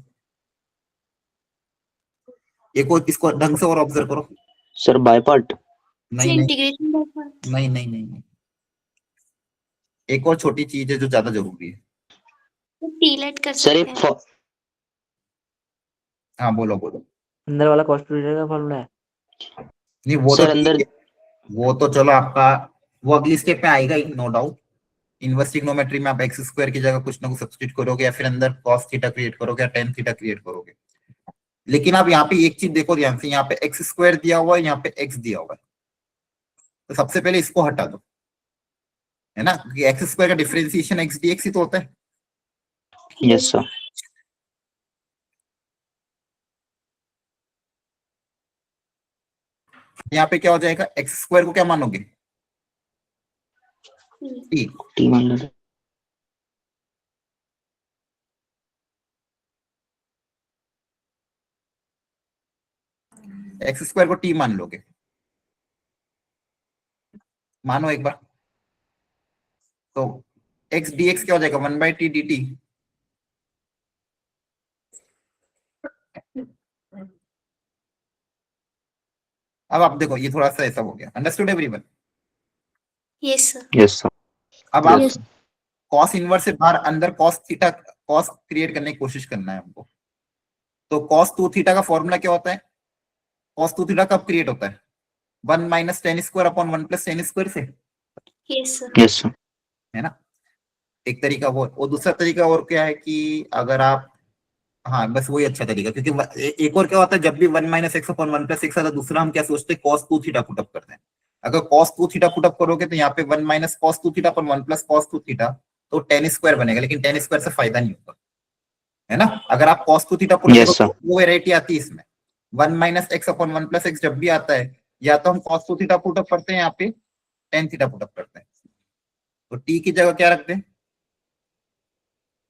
एक और इसको ढंग से और ऑब्जर्व करो। Sir by part. नहीं नहीं इंटीग्रेशन बाय पार्ट्स। नहीं नहीं नहीं नहीं, एक और छोटी चीज है जो ज्यादा जरूरी है। तो टीलेट कर सर सकते एक हैं। हाँ बोलो बोलो। अंदर वाला कॉस्टिट्यूशन का फॉर्मूला है। नहीं वो तो सर अंदर ठीक है, वो तो चलो आपका वो अगली स्टेप में आएगा ही, नो डाउट। इनवर्स ट्रिग्नोमेट्री में आप एक्स स्क्वायर की जगह कुछ ना कुछ सब्स्टिट्यूट करोगे, या फिर अंदर कॉस थीटा क्रिएट करोगे या टेन थीटा क्रिएट करोगे। लेकिन आप यहाँ पे एक चीज देखो ध्यान से, यहाँ पे एक्स स्क्वायर दिया हुआ है, यहाँ पे एक्स दिया हुआ है, तो सबसे पहले इसको हटा दो, है ना, क्योंकि एक्स स्क्वायर का डिफरेंशिएशन एक्स डी एक्स ही तो होता है। Yes sir. यहाँ पे क्या हो जाएगा, एक्स स्क्वायर को क्या मानोगे, टी। टी मान लो। एक्स स्क्वायर को टी मान लोगे, मानो एक बार, तो एक्स डी एक्स क्या हो जाएगा 1/t dt। अब आप देखो ये थोड़ा सा ऐसा हो गया, understood everyone? Yes sir. Yes sir. अब आप Yes. कॉस इनवर्स से बाहर अंदर कॉस थीटा कॉस क्रिएट करने की कोशिश करना है हमको। तो कॉस 2 थीटा का फॉर्मूला क्या होता है? कॉस 2 थीटा कब क्रिएट होता है? 1 minus ten square upon 1 plus ten square से, यस सर। Yes sir. है ना? एक तरीका वो दूसरा तरीका और क्या है कि अगर आप, हाँ बस वही अच्छा तरीका, क्योंकि एक और क्या होता है जब भी 1 minus x upon 1 plus x आता है, दूसरा हम क्या सोचते हैं कॉस 2 थीटा पुटअप करते हैं। अगर कॉस 2 थीटा पुटअप करोगे तो यहाँ पे 1 minus cos 2 theta upon 1 plus cos 2 theta, तो टेन स्क्वायर बनेगा, लेकिन टेन स्क्वायर से फायदा नहीं होगा, है ना? अगर आप कॉस 2 थीटा पुटअप Yes, करो तो वो वेराइटी आती है इसमें, 1 minus x upon 1 plus x जब भी आता है, या तो हम कॉस 2 थीटा पुटअप करते हैं, यहाँ पे टेन थीटा पुटअप करते हैं। तो टी की जगह क्या रखते हैं,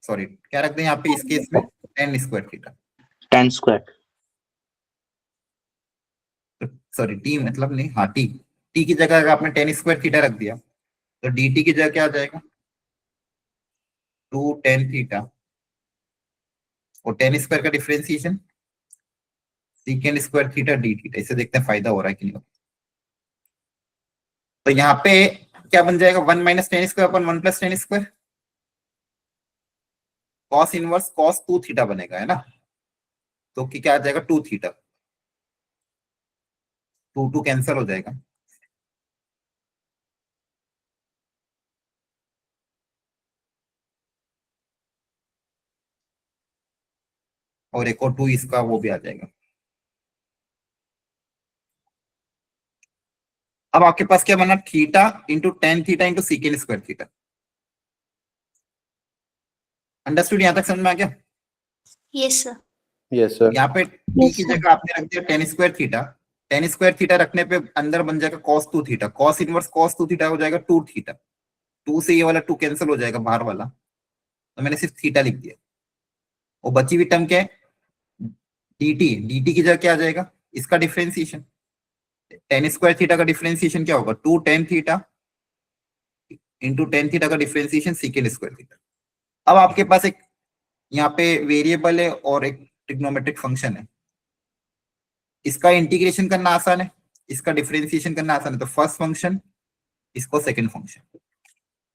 सॉरी क्या रखते हैं यहाँ पे इस केस में, ten square theta, 10 square. Sorry T मतलब नहीं, हाँ टी की जगह अगर आपने टेन स्क्वायर थीटा रख दिया तो डी टी की जगह क्या आ जाएगा, 2 टेन थीटा, और टेन स्क्वायर का differentiation secant square theta D theta. इसे देखते हैं फायदा हो रहा है कि नहीं। तो यहाँ पे क्या बन जाएगा, 1 minus ten square upon 1 plus ten square, cos inverse cos 2 theta बनेगा, है ना? तो क्या आ जाएगा 2 थीटा, 2 कैंसिल हो जाएगा, और एक और 2 इसका वो भी आ जाएगा। अब आपके पास क्या बना, theta into ten theta into secant square theta. Understood? यहां तक समझ में आ गया? Yes sir. Yes sir. यहाँ पे टी की जगह आपने रख दिया ten square theta, ten square theta रखने पे अंदर बन जाएगा cos 2 theta, cos inverse cos 2 theta हो जाएगा 2 थीटा, 2 से ये वाला 2 कैंसिल हो जाएगा बाहर वाला, तो मैंने सिर्फ थीटा लिख दिया। और बची हुई टर्म क्या है, dt की जगह क्या आ जाएगा, इसका डिफरेंशिएशन, टेन स्क्वायर थीटा का डिफरेंशिएशन क्या होगा, 2 ten theta into tan theta का डिफरेंशिएशन सीकेंड स्क्वायर थीटा। अब आपके पास एक यहाँ पे वेरिएबल है और एक ट्रिग्नोमेट्रिक फंक्शन है, इसका इंटीग्रेशन करना आसान है, इसका डिफरेंशिएशन करना आसान है, तो फर्स्ट फंक्शन इसको सेकंड फंक्शन,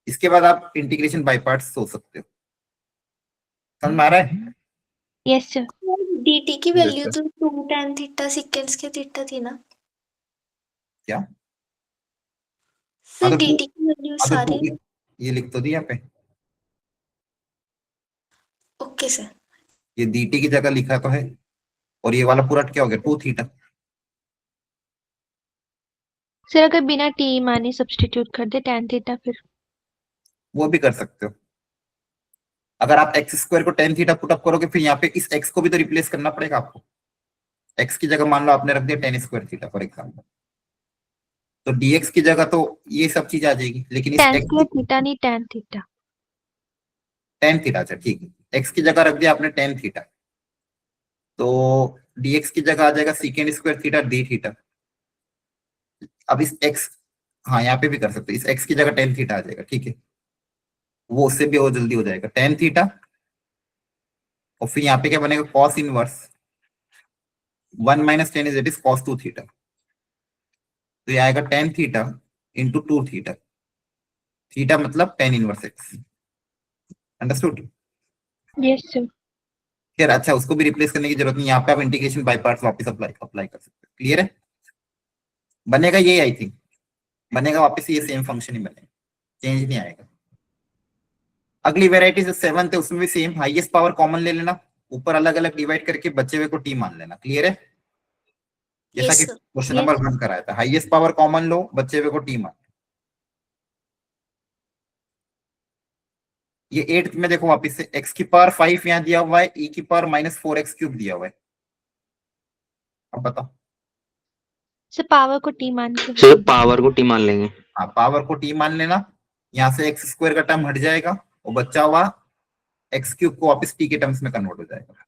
इसके बाद आप इंटीग्रेशन बाय पार्ट्स सोच सकते हो। समझ में आ रहा है? Yes, sir. dt की वैल्यू Yes, तो 2 tan थीटा सेकेंड्स के थीटा थी ना क्या? सर? तो dt की वैल्यू तो सारी, ये लिख तो दिया यहाँ पे, ओके सर। ये dt की जगह लिखा तो है, और ये वाला पूरा क्या हो गया 2 थीटा। सर अगर बिना t माने सब्स्टिट्यूट कर दे tan थीटा फिर? वो भी कर सकते हो, अगर आप एक्स स्क्वायर को टेन थीटा पुटअप करोगे फिर यहाँ पे इस एक्स को भी तो रिप्लेस करना पड़ेगा आपको। एक्स की जगह मान लो आपने रख दिया ten square theta for example, तो dx की जगह तो ये सब चीज आ जाएगी, लेकिन इस tan x स्क्वायर थीटा नहीं tan थीटा। टेन थीटा, अच्छा ठीक है, x की जगह रख दिया आपने टेन थीटा, तो dx की जगह आ जाएगा secant square theta D theta. अब इस x, हाँ यहाँ पे भी कर सकते हो, इस x की जगह टेन थीटा आ जाएगा, ठीक है, वो उससे भी और जल्दी हो जाएगा टेन थीटा, और फिर यहाँ पे क्या बनेगा cos inverse 1 minus tan is cos 2 theta, तो ये आएगा tan theta into 2 theta, theta मतलब tan inverse x. Understood? Yes, sir. फिर अच्छा उसको भी रिप्लेस करने की जरूरत नहीं, यहाँ पे आप इंटीग्रेशन बाय पार्ट्स वापस अप्लाई कर सकते हो। क्लियर है? बनेगा ये, आई थिंक बनेगा वापस ये सेम फंक्शन ही बनेगा, चेंज नहीं आएगा। अगली वेराइटी जो सेवंथ है उसमें भी सेम, हाईएस्ट पावर कॉमन ले लेना, ऊपर अलग अलग डिवाइड करके बचे हुए को टी मान लेना। क्लियर है? जैसा कि Yes, sir. क्वेश्चन नंबर 1 कराया था, हाईएस्ट पावर कॉमन लो, बचे हुए को टी मान। ये 8th में देखो वापस से x की पावर 5 यहाँ दिया हुआ है, e की पावर -4x क्यूब दिया हुआ है। अब बताओ। सर पावर को t मान के सर पावर को टी मान लेंगे। हाँ पावर को t मान लेना, यहाँ से एक्स स्क्वायर का टर्म हट जाएगा और बचा हुआ एक्स क्यूब को वापस t के टर्म्स में कन्वर्ट हो जाएगा।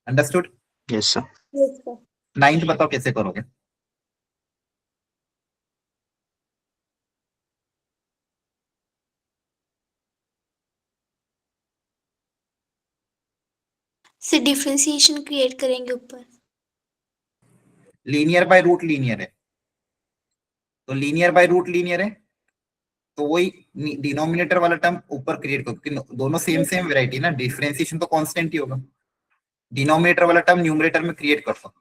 Understood? Yes sir. Yes, sir. Ninth बताओ कैसे करोगे? से डिफरेंशिएशन क्रिएट करेंगे ऊपर। लीनियर बाय रूट लीनियर है, तो लीनियर बाय रूट लीनियर है, तो वही डिनोमिनेटर वाला टर्म ऊपर क्रिएट करो, क्योंकि दोनों सेम सेम वैरायटी ना, डिफरेंशिएशन तो कांस्टेंट ही होगा। डिनोमिनेटर वाला टर्म न्यूमरेटर में क्रिएट कर सकते।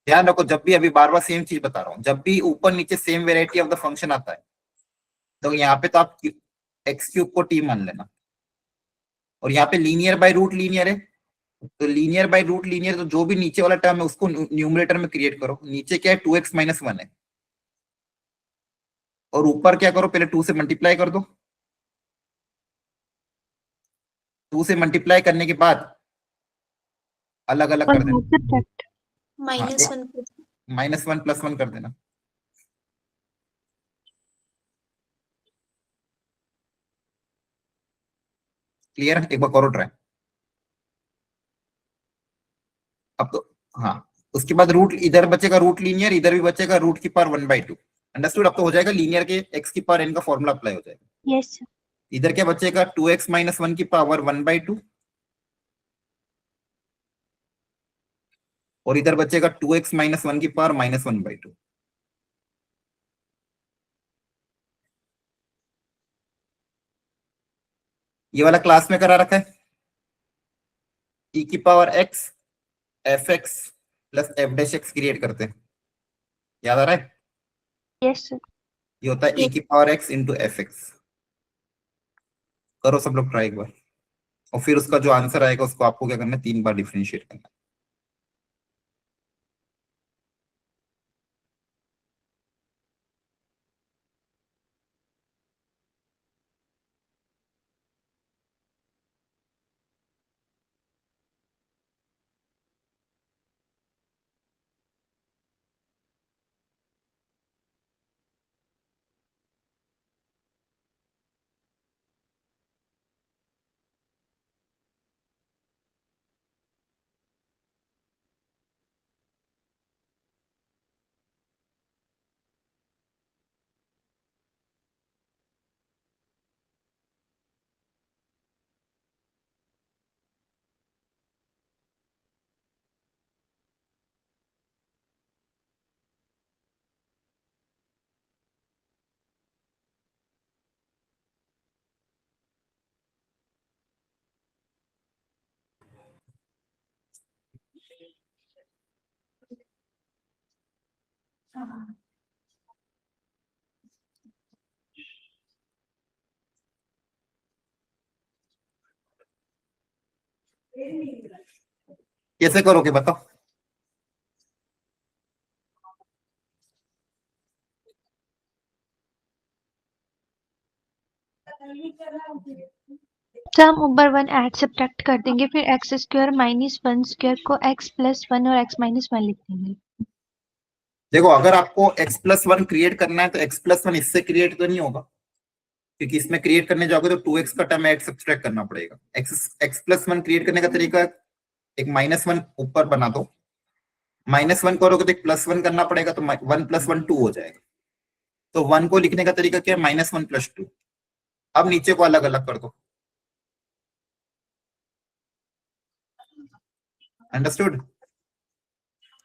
ध्यान रखो, जब भी, अभी बार बार सेम चीज बता रहा हूँ, जब भी ऊपर नीचे same variety of the function आता है, तो यहाँ पे तो आप एक्स क्यूब को टी मान लेना, और यहाँ पे लीनियर बाय रूट लीनियर है, तो लीनियर बाय रूट लीनियर, तो जो भी नीचे वाला टर्म है उसको न्यूमरेटर में क्रिएट करो। नीचे क्या है, 2x माइनस 1 है, और ऊपर क्या करो, पहले 2 से मल्टीप्लाई कर दो। 2 से मल्टीप्लाई करने के बाद अलग अलग कर देना, सब्ट्रैक्ट। -1 -1 + 1 कर देना। क्लियर? एक बार करो ट्राई। अब तो हाँ, उसके बाद रूट इधर बचेगा, रूट लीनियर, इधर भी बचेगा रूट की पावर 1/2। अंडरस्टूड? अब तो हो जाएगा लीनियर के x की पावर n का फॉर्मूला अप्लाई हो जाएगा। यस। इधर क्या बचेगा, 2x माइनस 1 की पावर 1/2, और इधर बचेगा 2x माइनस 1 की पावर -1/2। ये वाला क्लास में करा रखा है, e की power x fx plus f dash x create करते हैं, याद आ रहा है? Yes sir. ये होता है e की पावर x इंटू fx। करो सब लोग ट्राई एक बार, और फिर उसका जो आंसर आएगा उसको आपको क्या करना है, 3 बार डिफरेंशिएट करना है। कैसे करोगे बताओ? तो हम ऊपर 1 ऐड सब्ट्रैक्ट कर देंगे, फिर x स्क्वायर माइनस 1 स्क्वायर को x प्लस 1 और x माइनस 1 लिख देंगे। देखो, अगर आपको x प्लस 1 क्रिएट करना है तो x प्लस 1 इससे क्रिएट तो नहीं होगा, क्योंकि इसमें क्रिएट करने जाओगे तो 2x का टर्म ऐड सब्ट्रैक्ट करना पड़ेगा। x प्लस 1 क्रिएट करने का तरीका, एक -1 ऊपर बना दो, -1 करोगे तो एक +1 करना पड़ेगा, तो 1 + 1 2 हो जाएगा। तो 1 को लिखने का तरीका क्या है, -1 + 2। अब नीचे को अलग अलग कर दो। अंडरस्टूड?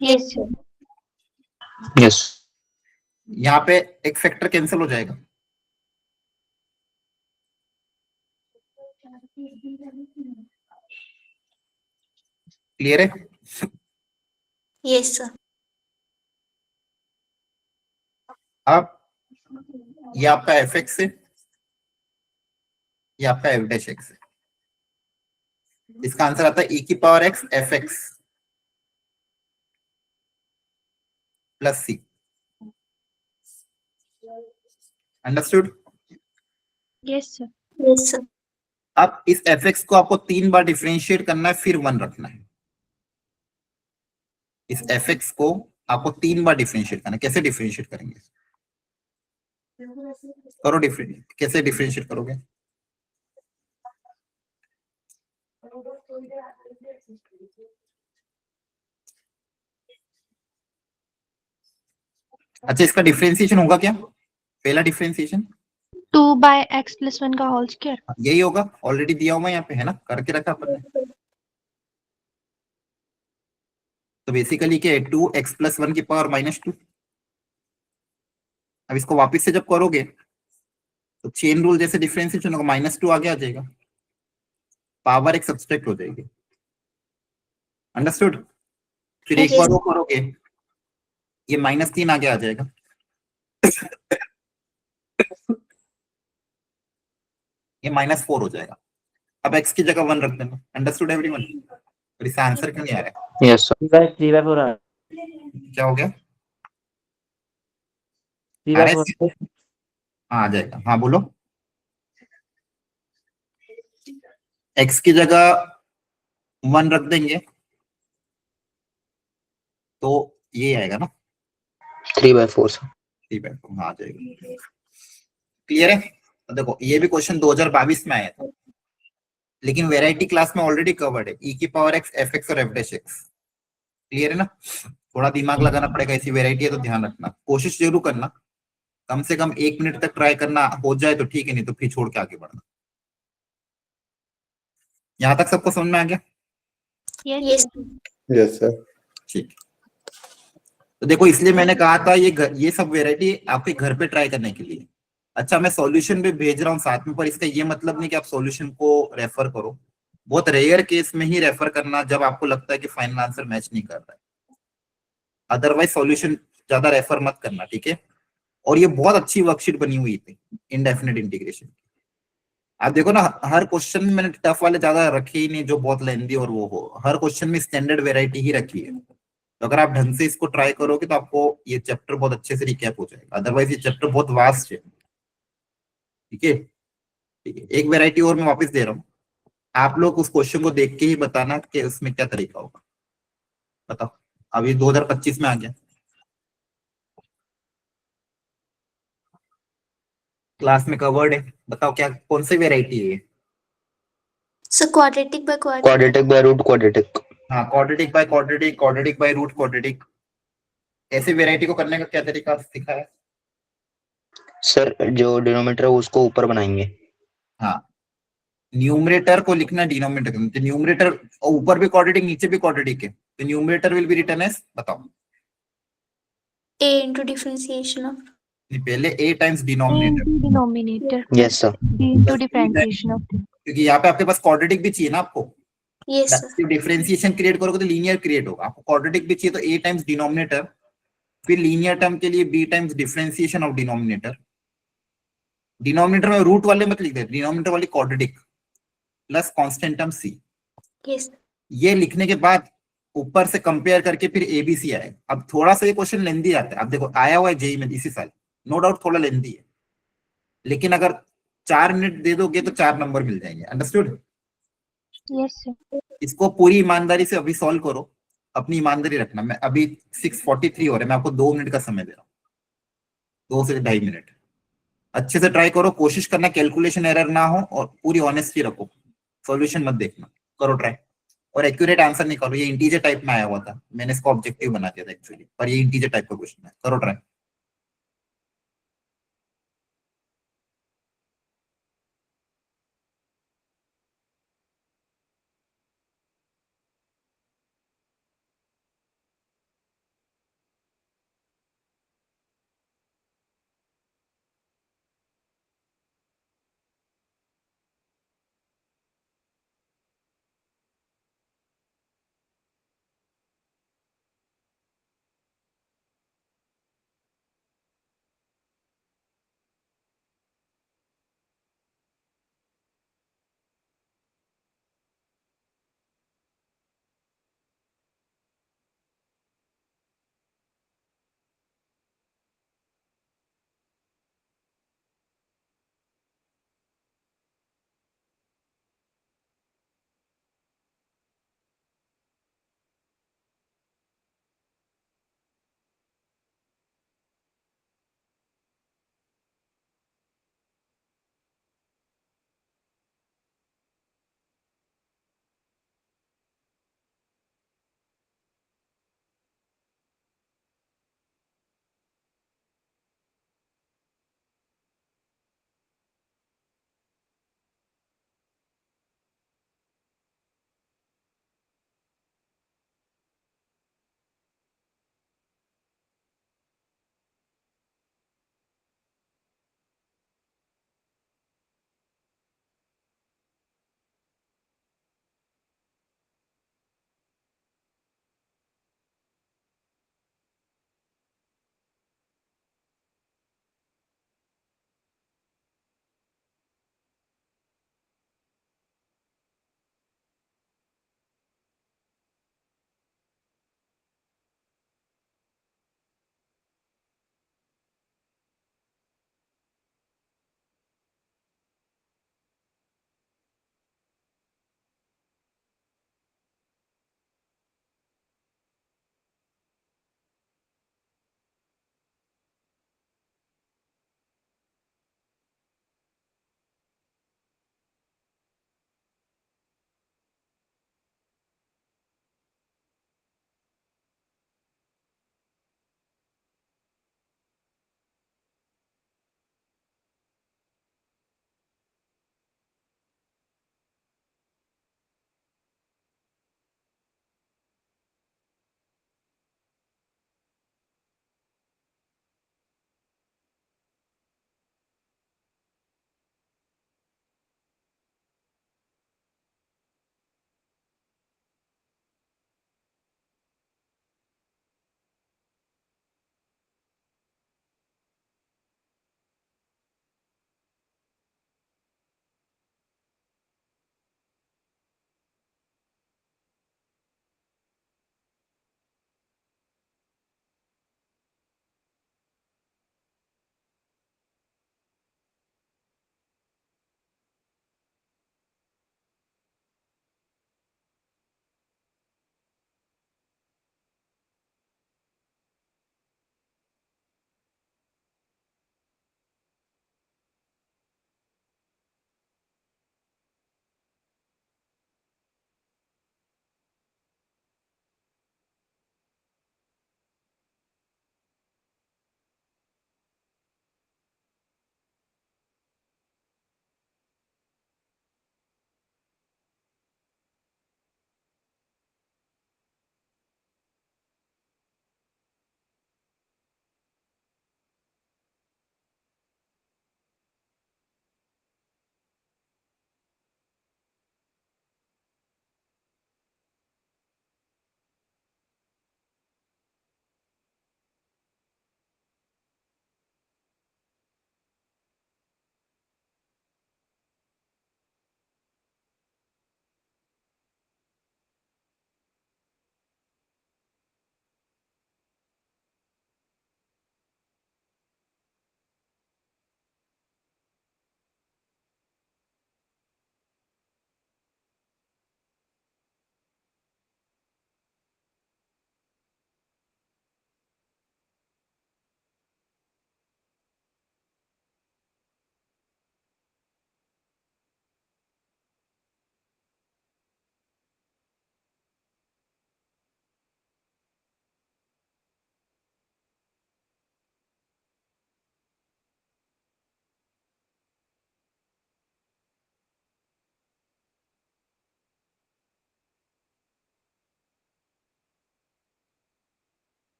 Yes sir. यस। यहाँ पे एक फैक्टर कैंसिल हो जाएगा। क्लियर है? Yes sir. अब ये आपका fx है, ये आपका f डैश x है। इसका आंसर आता है e की power x fx plus c। Understood? Yes sir. Yes sir. अब इस fx को आपको 3 बार डिफरेंशिएट करना है, फिर 1 रखना है। इस fx को आपको 3 बार डिफरेंशिएट करना है। कैसे डिफरेंशिएट करेंगे? करो डिफरेंशिएट। कैसे डिफरेंशिएट करोगे? अच्छा, इसका डिफरेंशिएशन होगा क्या? पहला डिफरेंशिएशन 2/x+1 का होल स्क्वायर। यही होगा, ऑलरेडी दिया हुआ यहाँ पे है ना, करके रखा अपन ने। तो बेसिकली क्या है, 2x+1 की पावर -2। अब इसको वापस से जब करोगे तो चेन रूल जैसे डिफरेंशिएशन होगा, -2 आगे आ जाएगा, पावर एक सब्सट्रैक्ट हो जाएगी। अंडरस्टूड? फिर एक Yes. बार वो करोगे, ये -3 आगे आ जाएगा, ये -4 हो जाएगा। अब x की जगह 1 रख देना। Understood everyone? और इसका आंसर क्यों नहीं आ रहा है? Yes sir. 3/4 आ रहा है। क्या हो गया? 3/4 हाँ, आ जाएगा। हाँ बोलो। x की जगह 1 रख देंगे तो ये आएगा ना, 3/4 सर। 3/4। हाँ, आ जाएगा। क्लियर है? तो देखो, ये भी क्वेश्चन 2022 में आया था, लेकिन वेराइटी क्लास में ऑलरेडी कवर्ड है, e⁻x, fx और f'(x). क्लियर है ना? थोड़ा दिमाग लगाना पड़ेगा, ऐसी वेराइटी है तो ध्यान रखना, कोशिश जरूर करना, कम से कम 1 मिनट तक ट्राई करना, हो जाए तो ठीक है, नहीं तो फिर छोड़ के आगे बढ़ना। यहाँ तक सबको समझ में आ गया? Yes. Yes sir. ठीक। तो देखो, इसलिए मैंने कहा था ये सब वेराइटी आपके घर पे ट्राई करने के लिए। अच्छा, मैं सॉल्यूशन भी भेज रहा हूँ साथ में, पर इसका ये मतलब नहीं कि आप सॉल्यूशन को रेफर करो। बहुत रेयर केस में ही रेफर करना, जब आपको लगता है कि फाइनल आंसर मैच नहीं कर रहा है, अदरवाइज सॉल्यूशन ज्यादा रेफर मत करना, ठीक है? और ये बहुत अच्छी वर्कशीट बनी हुई थी इनडेफिनेट इंटीग्रेशन। आप देखो ना, हर क्वेश्चन में मैंने टफ वाले ज्यादा रखे ही नहीं जो बहुत लेंदी और वो हो, हर क्वेश्चन में स्टैंडर्ड वेराइटी ही रखी है। तो अगर आप ढंग से इसको ट्राई करोगे तो आपको ये चैप्टर बहुत अच्छे से रिकैप हो जाएगा, अदरवाइज ये चैप्टर बहुत वास्ट है। ठीक है? ठीक है, एक वेराइटी और मैं वापस दे रहा हूँ, आप लोग उस क्वेश्चन को देख के ही बताना कि उसमें क्या तरीका होगा। बताओ, अभी 2025 में आ गया, क्लास में कवर्ड है, बताओ क्या, कौन सी वेराइटी है ये? So quadratic by quadratic. Quadratic by root quadratic. हाँ, quadratic by quadratic, quadratic by root quadratic. ऐसे वेराइटी को करने का क्या तरीका सिखाया? सर जो डिनोमिनेटर है उसको ऊपर बनाएंगे। हाँ, न्यूमरेटर को लिखना डिनोमिनेटर, तो न्यूमरेटर ऊपर भी क्वाड्रेटिक नीचे भी क्वाड्रेटिक है, तो numerator will be written as, बताओ। A into differentiation of. पहले a times A denominator, into denominator yes sir. b into differentiation of the क्योंकि यहाँ पे आपके पास क्वाड्रेटिक भी चाहिए ना आपको। Yes, sir. डिफरेंशिएशन क्रिएट करोगे तो लीनियर क्रिएट होगा, आपको क्वाड्रेटिक भी चाहिए तो a टाइम्स डिनोमिनेटर, फिर लीनियर टर्म के लिए b times differentiation of denominator. Denominator में रूट वाले मत लिख दे, डिनोमिनेटर वाली quadratic plus constant term c। Yes. ये लिखने के बाद ऊपर से कंपेयर करके फिर एबीसी आएगा। अब थोड़ा सा ये क्वेश्चन लेंदी आता है, अब देखो आया हुआ है जेई में इसी साल, नो डाउट थोड़ा लेंदी है, लेकिन अगर 4 मिनट दे दोगे तो 4 नंबर मिल जाएंगे। अंडरस्टूड? yes sir इसको पूरी ईमानदारी से अभी सॉल्व करो, अपनी ईमानदारी रखना। मैं अभी 6:43 हो रहा है, मैं आपको 2 मिनट का समय दे रहा हूँ, 2 से 2.5 मिनट। अच्छे से ट्राई करो, कोशिश करना कैलकुलेशन एरर ना हो, और पूरी ऑनेस्टी रखो, सॉल्यूशन मत देखना, करो ट्राई। और एक्यूरेट आंसर निकालो, ये इंटीजर टाइप में आया हुआ था, मैंने इसको ऑब्जेक्टिव बना दिया था एक्चुअली, पर ये इंटीजर टाइप का क्वेश्चन है, करो ट्राई।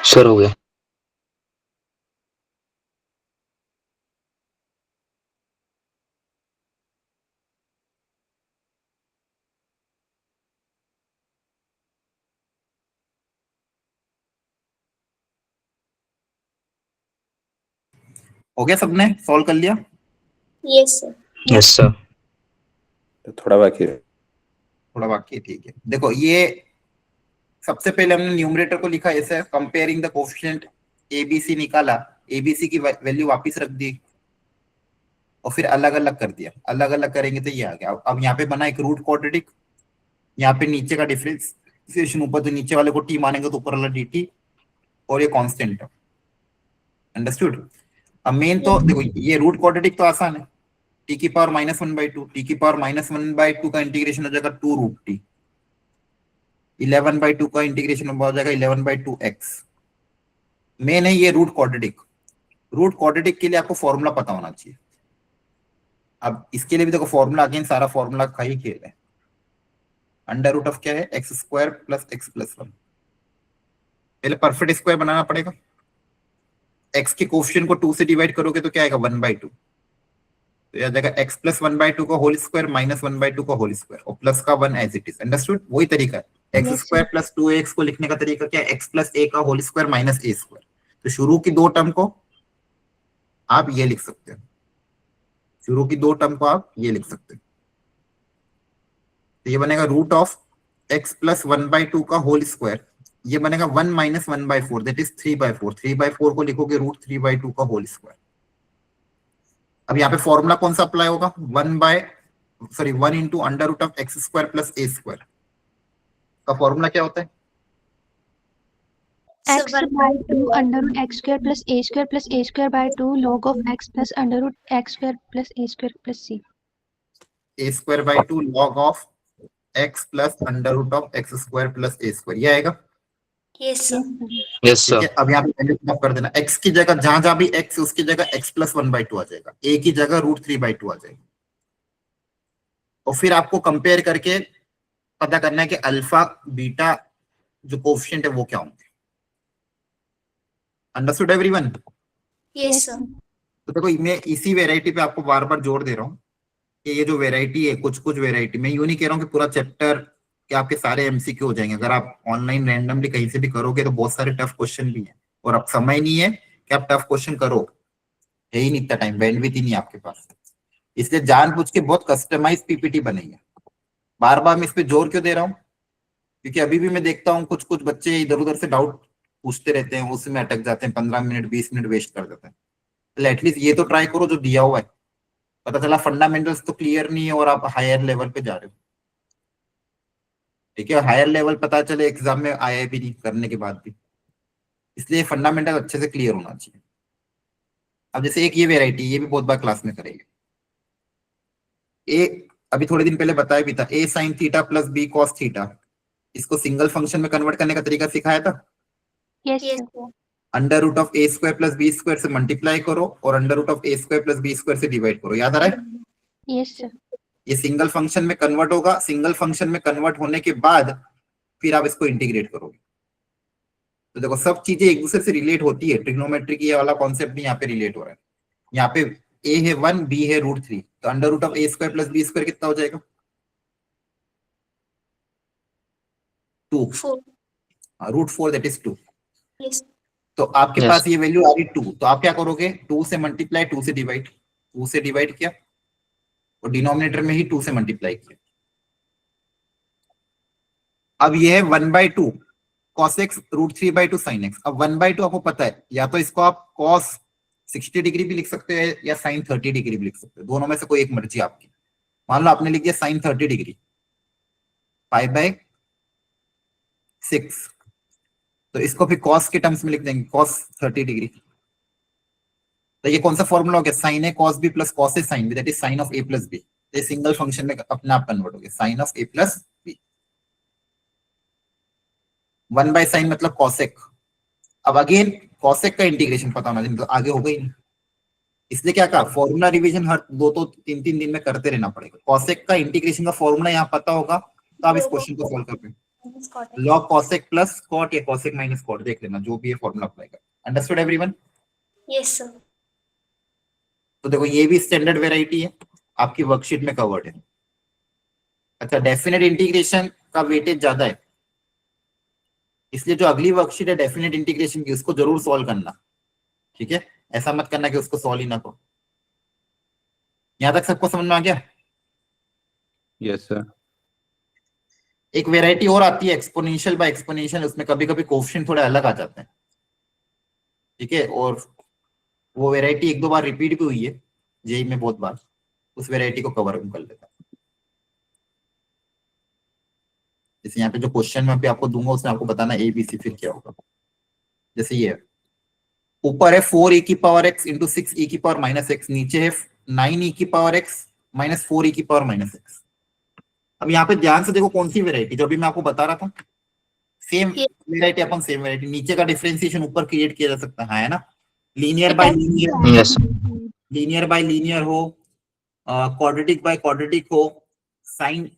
सर हो गया। हो गया, सबने सॉल्व कर लिया? Yes sir. Yes sir. तो थोड़ा बाकी है। थोड़ा बाकी है, ठीक है। देखो ये सबसे पहले हमने न्यूमरेटर को लिखा ऐसे, कंपेयरिंग द कोएफिशिएंट एबीसी निकाला, एबीसी की वैल्यू वापस रख दी और फिर अलग अलग कर दिया। अलग अलग करेंगे तो ये आ गया। अब यहाँ पे बना एक रूट क्वाड्रेटिक, यहाँ पे नीचे का डिफरेंशिएशन ऊपर, तो नीचे वाले को टी मानेंगे तो ऊपर वाला dt, और ये कांस्टेंट है। अंडरस्टूड? अब मेन तो देखो ये रूट क्वाड्रेटिक तो आसान है, टी की पावर -1/2, टी की पावर -1/2 का इंटीग्रेशन हो जाएगा 2√t, 11/2 का इंटीग्रेशन हो जाएगा 11/2x। मेन है ये रूट क्वाड्रेटिक। रूट क्वाड्रेटिक के लिए आपको फॉर्मूला पता होना चाहिए। अब इसके लिए भी देखो फॉर्मूला, अगेन सारा फॉर्मूला का ही खेल है। अंडर रूट ऑफ क्या है, x² + x + 1। पहले परफेक्ट स्क्वायर बनाना पड़ेगा। x के कोएफिशिएंट को 2 से डिवाइड करोगे तो क्या आएगा, 1/2। तो यह जाएगा x + 1/2 का होल स्क्वायर -1/2 का होल स्क्वायर और प्लस का 1 एज इट इज। अंडरस्टूड? वही तरीका है। x² + 2ax को लिखने का तरीका क्या है, x + a का होल स्क्वायर -a²। तो शुरू की दो टर्म को आप ये लिख सकते हो, शुरू की दो टर्म को आप ये लिख सकते हो। तो ये बनेगा रूट ऑफ x + 1/2 का होल स्क्वायर, ये बनेगा 1 - 1/4, दैट इज 3/4। 3/4 को लिखोगे √3/2 का होल स्क्वायर। अब यहाँ पे फॉर्मूला कौन सा अप्लाई होगा, 1 × (x² + a² का फॉर्मूला क्या होता है, x by 2 √x² + a² + a² / 2 log of x plus √x² + a² + c। a²/2 log of x plus √x² + a², ये आएगा। Yes sir. यस ठीक सर। है, अब यहाँ पे वैल्यू पुट कर देना। x की जगह जहां जहां भी x है उसकी जगह x + 1/2 आ जाएगा, a की जगह √3/2 आ जाएगा। और फिर आपको कंपेयर करके पता करना है कि अल्फा बीटा जो कोएफिशिएंट है वो क्या होंगे। Understood everyone? Yes sir. तो देखो मैं इसी वेराइटी पे आपको बार बार जोर दे रहा हूँ कि ये जो वेराइटी है, कुछ कुछ वेराइटी, मैं यूं नहीं कह रहा हूँ कि पूरा चैप्टर के आपके सारे एमसीक्यू हो जाएंगे। अगर आप ऑनलाइन रैंडमली कहीं से भी करोगे तो बहुत सारे टफ क्वेश्चन भी हैं, और अब समय नहीं है कि आप टफ क्वेश्चन करो, है ही नहीं इतना टाइम, बैंडविड्थ ही नहीं है आपके पास। इसलिए जानबूझ के बहुत कस्टमाइज पीपीटी बनेंगे। बार बार मैं इस पे जोर क्यों दे रहा हूँ, क्योंकि अभी भी मैं देखता हूँ कुछ कुछ बच्चे इधर उधर से डाउट पूछते रहते हैं, उसमें अटक जाते हैं, 15 मिनट 20 मिनट वेस्ट कर देते हैं। तो एटलीस्ट ये तो ट्राई करो जो दिया हुआ है। पता चला फंडामेंटल्स तो क्लियर नहीं है और आप हायर लेवल पे जा रहे हो, ठीक है, हायर लेवल पता चले एग्जाम में आया भी नहीं करने के बाद भी, इसलिए फंडामेंटल अच्छे से क्लियर होना चाहिए। अब जैसे एक ये वेराइटी, ये भी बहुत बार क्लास में करेंगे। ए अभी थोड़े दिन पहले बताया भी था, a sin theta + b cos theta, इसको सिंगल फंक्शन में कन्वर्ट करने का तरीका सिखाया था। Yes yes sir. Sir. Under root of a² + b² से मल्टीप्लाई करो और under root of a² + b² से डिवाइड करो। याद आ रहा है? Yes sir. ये सिंगल फंक्शन में कन्वर्ट होगा। सिंगल फंक्शन में कन्वर्ट होने के बाद फिर आप इसको इंटीग्रेट करोगे। तो देखो सब चीजें एक दूसरे से रिलेट होती है। ट्रिग्नोमेट्री की ये वाला कॉन्सेप्ट भी यहाँ पे रिलेट हो रहा है। यहाँ पे a है 1, b है √3, तो under root of a² + b² कितना हो जाएगा, 2, 4। √4 दैट इज 2। यस। तो आपके Yes. पास ये वैल्यू आ रही 2, तो आप क्या करोगे, 2 से मल्टीप्लाई, 2 से डिवाइड, 2 से डिवाइड किया और डिनोमिनेटर में ही 2 से मल्टीप्लाई किया। अब ये है 1/2 cos x √3/2 sin x। अब 1/2 आपको पता है, या तो इसको आप cos 60 डिग्री भी लिख सकते हैं या sin 30 डिग्री भी लिख सकते हैं, दोनों में से कोई एक मर्जी आपकी। मान लो आपने लिख दिया sin 30 डिग्री, π/6, तो इसको फिर cos के टर्म्स में लिख देंगे, cos 30 डिग्री। तो ये कौन सा फॉर्मूला हो गया, sin a cos b + cos a sin b, that is sin of a + b। ये सिंगल फंक्शन में अपने आप कन्वर्ट हो गया, sin of a + b। 1/sin मतलब cosec। अब अगेन cosec का इंटीग्रेशन पता होना चाहिए, तो आगे होगा ही नहीं। इसलिए क्या कहा, फॉर्मूला रिवीजन हर 2 3 दिन में करते रहना पड़ेगा। cosec का इंटीग्रेशन का फॉर्मूला यहाँ पता होगा तो आप इस क्वेश्चन को सॉल्व कर पाएंगे। log cosec प्लस cot या cosec माइनस cot, देख लेना जो भी है फॉर्मूला अप्लाई कर। Understood everyone? Yes sir. तो देखो ये भी स्टैंडर्ड वेराइटी है, आपकी वर्कशीट में कवर्ड है। अच्छा, डेफिनेट इंटीग्रेशन का वेटेज ज्यादा है, इसलिए जो अगली वर्कशीट है डेफिनेट इंटीग्रेशन की, उसको जरूर सॉल्व करना, ठीक है? ऐसा मत करना कि उसको सॉल्व ही ना करो। यहां तक सबको समझ में आ गया? Yes sir. एक वेराइटी और आती है एक्सपोनेंशियल बाय एक्सपोनेंशियल, उसमें कभी कभी कोएफिशिएंट थोड़े अलग आ जाते हैं, ठीक है? और वो वेराइटी एक दो बार रिपीट भी हुई है जेई में बहुत बार, उस वेराइटी को कवर कर लेता है। जैसे यहाँ पे जो क्वेश्चन मैं भी आपको दूंगा उसमें आपको बताना ए बी सी फिर क्या होगा। जैसे ये ऊपर है 4 e की पावर x इंटू 6 e की पावर माइनस x, नीचे है 9 e की पावर x माइनस 4 e की पावर माइनस x। अब यहाँ पे ध्यान से देखो कौन सी वेराइटी, जो भी मैं आपको बता रहा था, सेम वेराइटी अपन सेम वेराइटी, नीचे का डिफरेंशिएशन ऊपर क्रिएट किया जा सकता है ना? Linear bye linear, yes linear bye linear हो, क्वाड्रेटिक बाय क्वाड्रेटिक हो, साइन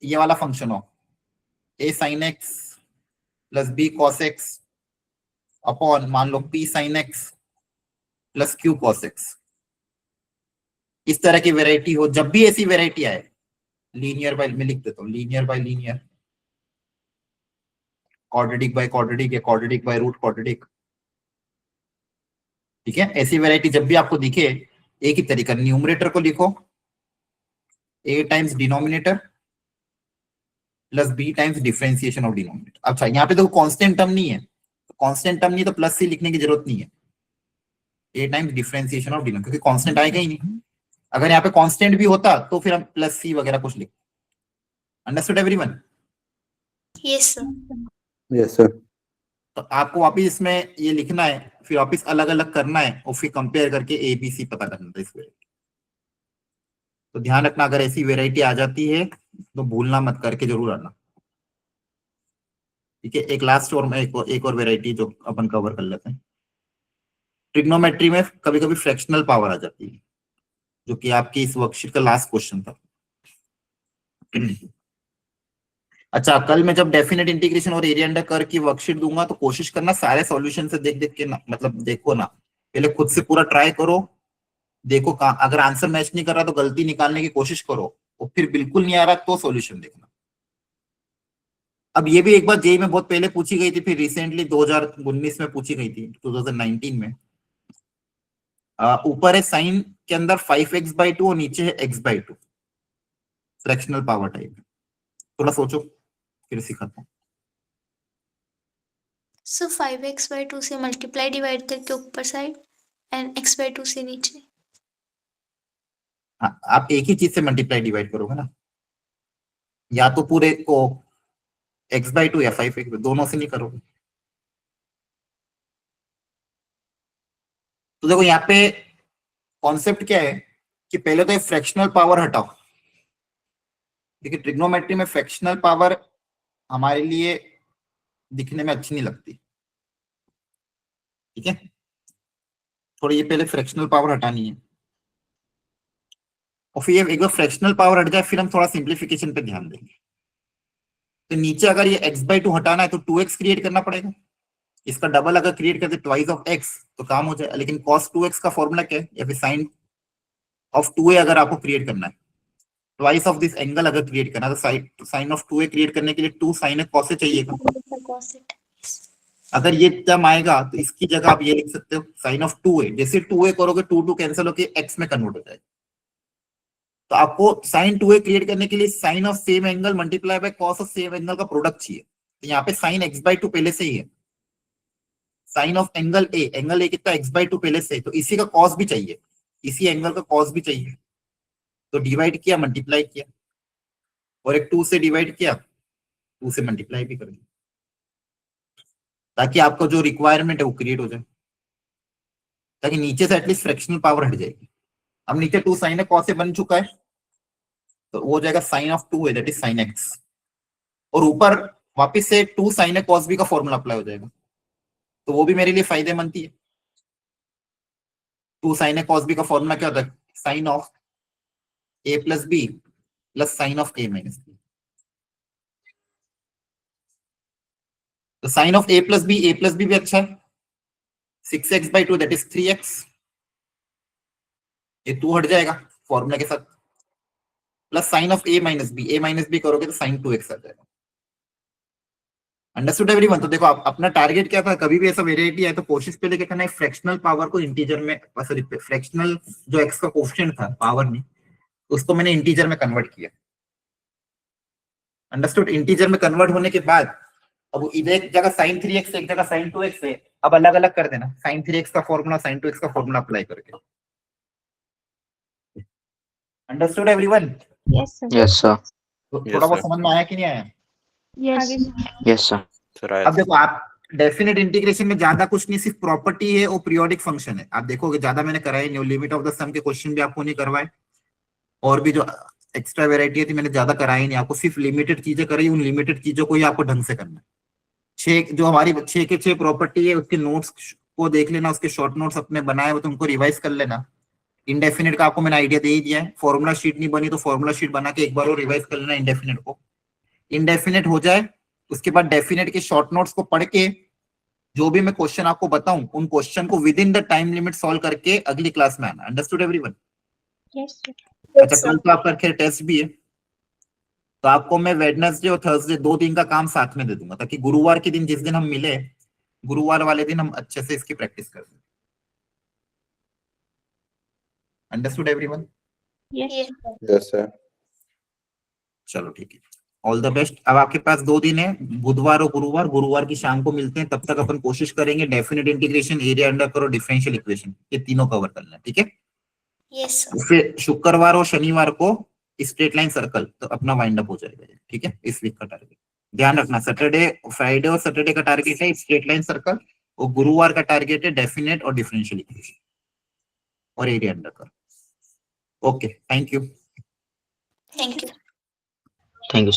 ये वाला फंक्शन हो, a sin x plus b cos x upon मान लो p sin x plus q cos x, इस तरह की वेराइटी हो। जब भी ऐसी वेराइटी आए, लीनियर बाय, मैं लिख देता हूँ linear bye linear, quadratic by quadratic या क्वाड्रेटिक बाय रूट क्वाड्रेटिक, ठीक है? ऐसी वेराइटी जब भी आपको दिखे, एक ही तरीका, न्यूमरेटर को लिखो a times denominator plus b times differentiation of denominator. अच्छा, यहाँ पे देखो कांस्टेंट टर्म नहीं है, कांस्टेंट टर्म नहीं तो प्लस सी लिखने की जरूरत नहीं है, a times differentiation of denominator, क्योंकि कांस्टेंट आएगा ही नहीं। अगर यहाँ पे कांस्टेंट भी होता तो फिर हम प्लस सी वगैरह कुछ लिख। Understood everyone? Yes sir. Yes sir. तो आपको वापिस इसमें ये लिखना है, फिर वापिस अलग अलग करना है और फिर कंपेयर करके ए बी सी पता करना था इस वेराइटी। तो ध्यान रखना, अगर ऐसी वेराइटी आ जाती है तो भूलना मत, करके जरूर आना, ठीक है? एक लास्ट और एक और वेराइटी जो अपन कवर कर लेते हैं। ट्रिग्नोमेट्री में कभी कभी फ्रैक्शनल पावर आ जाती है, जो कि आपकी इस वर्कशीट का लास्ट क्वेश्चन था। अच्छा, कल मैं जब डेफिनेट इंटीग्रेशन और एरिया अंडर कर्व की वर्कशीट दूंगा तो कोशिश करना सारे सॉल्यूशन से देख देख के ना, मतलब देखो ना, पहले खुद से पूरा ट्राई करो, देखो अगर आंसर मैच नहीं कर रहा तो गलती निकालने की कोशिश करो, और फिर बिल्कुल नहीं आ रहा तो सॉल्यूशन देखना। अब ये भी एक बार जेई में बहुत पहले पूछी गई थी, फिर रिसेंटली 2019 में पूछी गई थी, 2019 में। ऊपर है साइन के अंदर 5x/2 और नीचे है x/2, फ्रैक्शनल पावर टाइप। थोड़ा सोचो फिर सिखाता हूँ। सो 5x/2 से मल्टीप्लाई डिवाइड करके ऊपर साइड एंड x/2 से नीचे। हाँ, आप एक ही चीज से मल्टीप्लाई डिवाइड करोगे ना, या तो पूरे को x/2 या 5x, दोनों से नहीं करोगे। तो देखो यहाँ पे कॉन्सेप्ट क्या है कि पहले तो ये फ्रैक्शनल पावर हटाओ, देखिए ट्रिग्नोमेट्री में फ्रैक्शनल पावर हमारे लिए दिखने में अच्छी नहीं लगती, ठीक है? थोड़ी ये पहले फ्रैक्शनल पावर हटानी है, और फिर एक बार फ्रैक्शनल पावर हट जाए फिर हम थोड़ा सिंप्लीफिकेशन पे ध्यान देंगे। तो नीचे अगर ये x/2 हटाना है तो 2x क्रिएट करना पड़ेगा, इसका डबल अगर क्रिएट करते ट्वाइस ऑफ x तो काम हो जाए। लेकिन cos 2x का फॉर्मूला क्या है, या फिर sin ऑफ 2a अगर आपको क्रिएट करना है, ट्वाइस ऑफ दिस एंगल अगर क्रिएट करना है तो sin ऑफ 2a क्रिएट करने के लिए 2 sin a cos a चाहिएगा। अगर ये टर्म आएगा तो इसकी जगह आप ये लिख सकते हो sin ऑफ 2a, जैसे 2a करोगे 2 कैंसिल होकर x में कन्वर्ट हो जाएगा। तो आपको sin 2a क्रिएट करने के लिए sin of same angle multiply by cos of same angle का प्रोडक्ट चाहिए। तो यहाँ पे sin x/2 पहले से ही है, sin ऑफ एंगल a कितना x/2 पहले से, तो इसी का cos भी चाहिए, इसी एंगल का cos भी चाहिए। तो डिवाइड किया, मल्टीप्लाई किया, और एक 2 से डिवाइड किया, 2 से मल्टीप्लाई भी कर दिया, ताकि आपका जो रिक्वायरमेंट है वो क्रिएट हो जाए, ताकि नीचे से एटलीस्ट फ्रैक्शनल पावर हट जाएगी। अब नीचे 2 sin a cos a बन चुका है, तो वो हो जाएगा sin of 2a that is sin x, और ऊपर वापस से 2 sin a cos b का फॉर्मूला अप्लाई हो जाएगा, तो वो भी मेरे लिए फायदेमंद ही है। 2 sin a cos b का फॉर्मूला क्या होता है, sin of a plus b plus sin of a minus b। तो sine of a plus B भी अच्छा है, 6x/2 दैट इज 3x, ये 2 हट जाएगा फॉर्मूला के साथ, plus sine of a minus B करोगे तो साइन 2x आ जाएगा। Understood everyone? तो देखो अपना टारगेट क्या था, कभी भी ऐसा वेरिएटी है तो कोशिश पहले क्या करना है, फ्रैक्शनल पावर को इंटीजर में, सॉरी फ्रैक्शनल जो x का कोफिशिएंट था पावर में, उसको मैंने इंटीजर में कन्वर्ट किया। अंडरस्टूड? इंटीजर में कन्वर्ट होने के बाद अब इधर एक जगह sin 3x एक जगह sin 2x है, अब अलग अलग कर देना, sin 3x का फॉर्मूला sin 2x का फॉर्मूला अप्लाई करके। Understood everyone? Yes, sir. Yes, sir. तो थोड़ा बहुत समझ में आया कि नहीं आया? Yes. Yes, sir. अब देखो आप डेफिनेट इंटीग्रेशन में ज्यादा कुछ नहीं, सिर्फ प्रॉपर्टी है और पीरियोडिक फंक्शन है। आप देखोगे ज्यादा मैंने कराई नहीं, लिमिट ऑफ द सम के क्वेश्चन भी आपको नहीं करवाए, और भी जो एक्स्ट्रा वेराइटी थी मैंने ज्यादा कराई नहीं आपको, सिर्फ लिमिटेड चीजें कराई, उन लिमिटेड चीजों को ही आपको ढंग से करना है। 6 जो हमारी 6 के 6 प्रॉपर्टी है उसके नोट्स को देख लेना, उसके शॉर्ट नोट्स अपने बनाए हो तो उनको रिवाइज कर लेना। इंडेफिनेट का आपको मैंने आइडिया दे ही दिया है, फॉर्मूला शीट नहीं बनी तो फॉर्मूला शीट बना के एक बार और रिवाइज कर लेना इंडेफिनेट को। इंडेफिनेट हो जाए उसके बाद डेफिनेट के शॉर्ट नोट्स को पढ़ के जो भी मैं क्वेश्चन आपको बताऊं उन क्वेश्चन को with in the time limit solve करके अगली क्लास में आना। Understood everyone? Yes, sir. अच्छा कल तो आपका खैर टेस्ट भी है, तो आपको मैं वेडनेसडे और थर्सडे 2 दिन का काम साथ में दे दूंगा, ताकि गुरुवार के दिन जिस दिन हम मिले, गुरुवार वाले दिन हम अच्छे से इसकी प्रैक्टिस कर सकें। Understood everyone? Yes. Yes, sir. चलो ठीक है, ऑल द बेस्ट। अब आपके पास 2 दिन है, बुधवार और गुरुवार। गुरुवार की शाम को मिलते हैं, तब तक अपन कोशिश करेंगे डेफिनेट इंटीग्रेशन, एरिया अंडर करो, डिफरेंशियल इक्वेशन, ये तीनों कवर करना है, ठीक है? Yes sir. फिर शुक्रवार और शनिवार को स्ट्रेट लाइन सर्कल तो अपना वाइंड अप हो जाएगा, ठीक है? इस वीक का टारगेट ध्यान रखना, सैटरडे फ्राइडे और सैटरडे का टारगेट है स्ट्रेट लाइन सर्कल, और गुरुवार का टारगेट है डेफिनेट और डिफरेंशियल इक्वेशन और एरिया अंडर करो। Okay, thank you. Thank you. Thank you.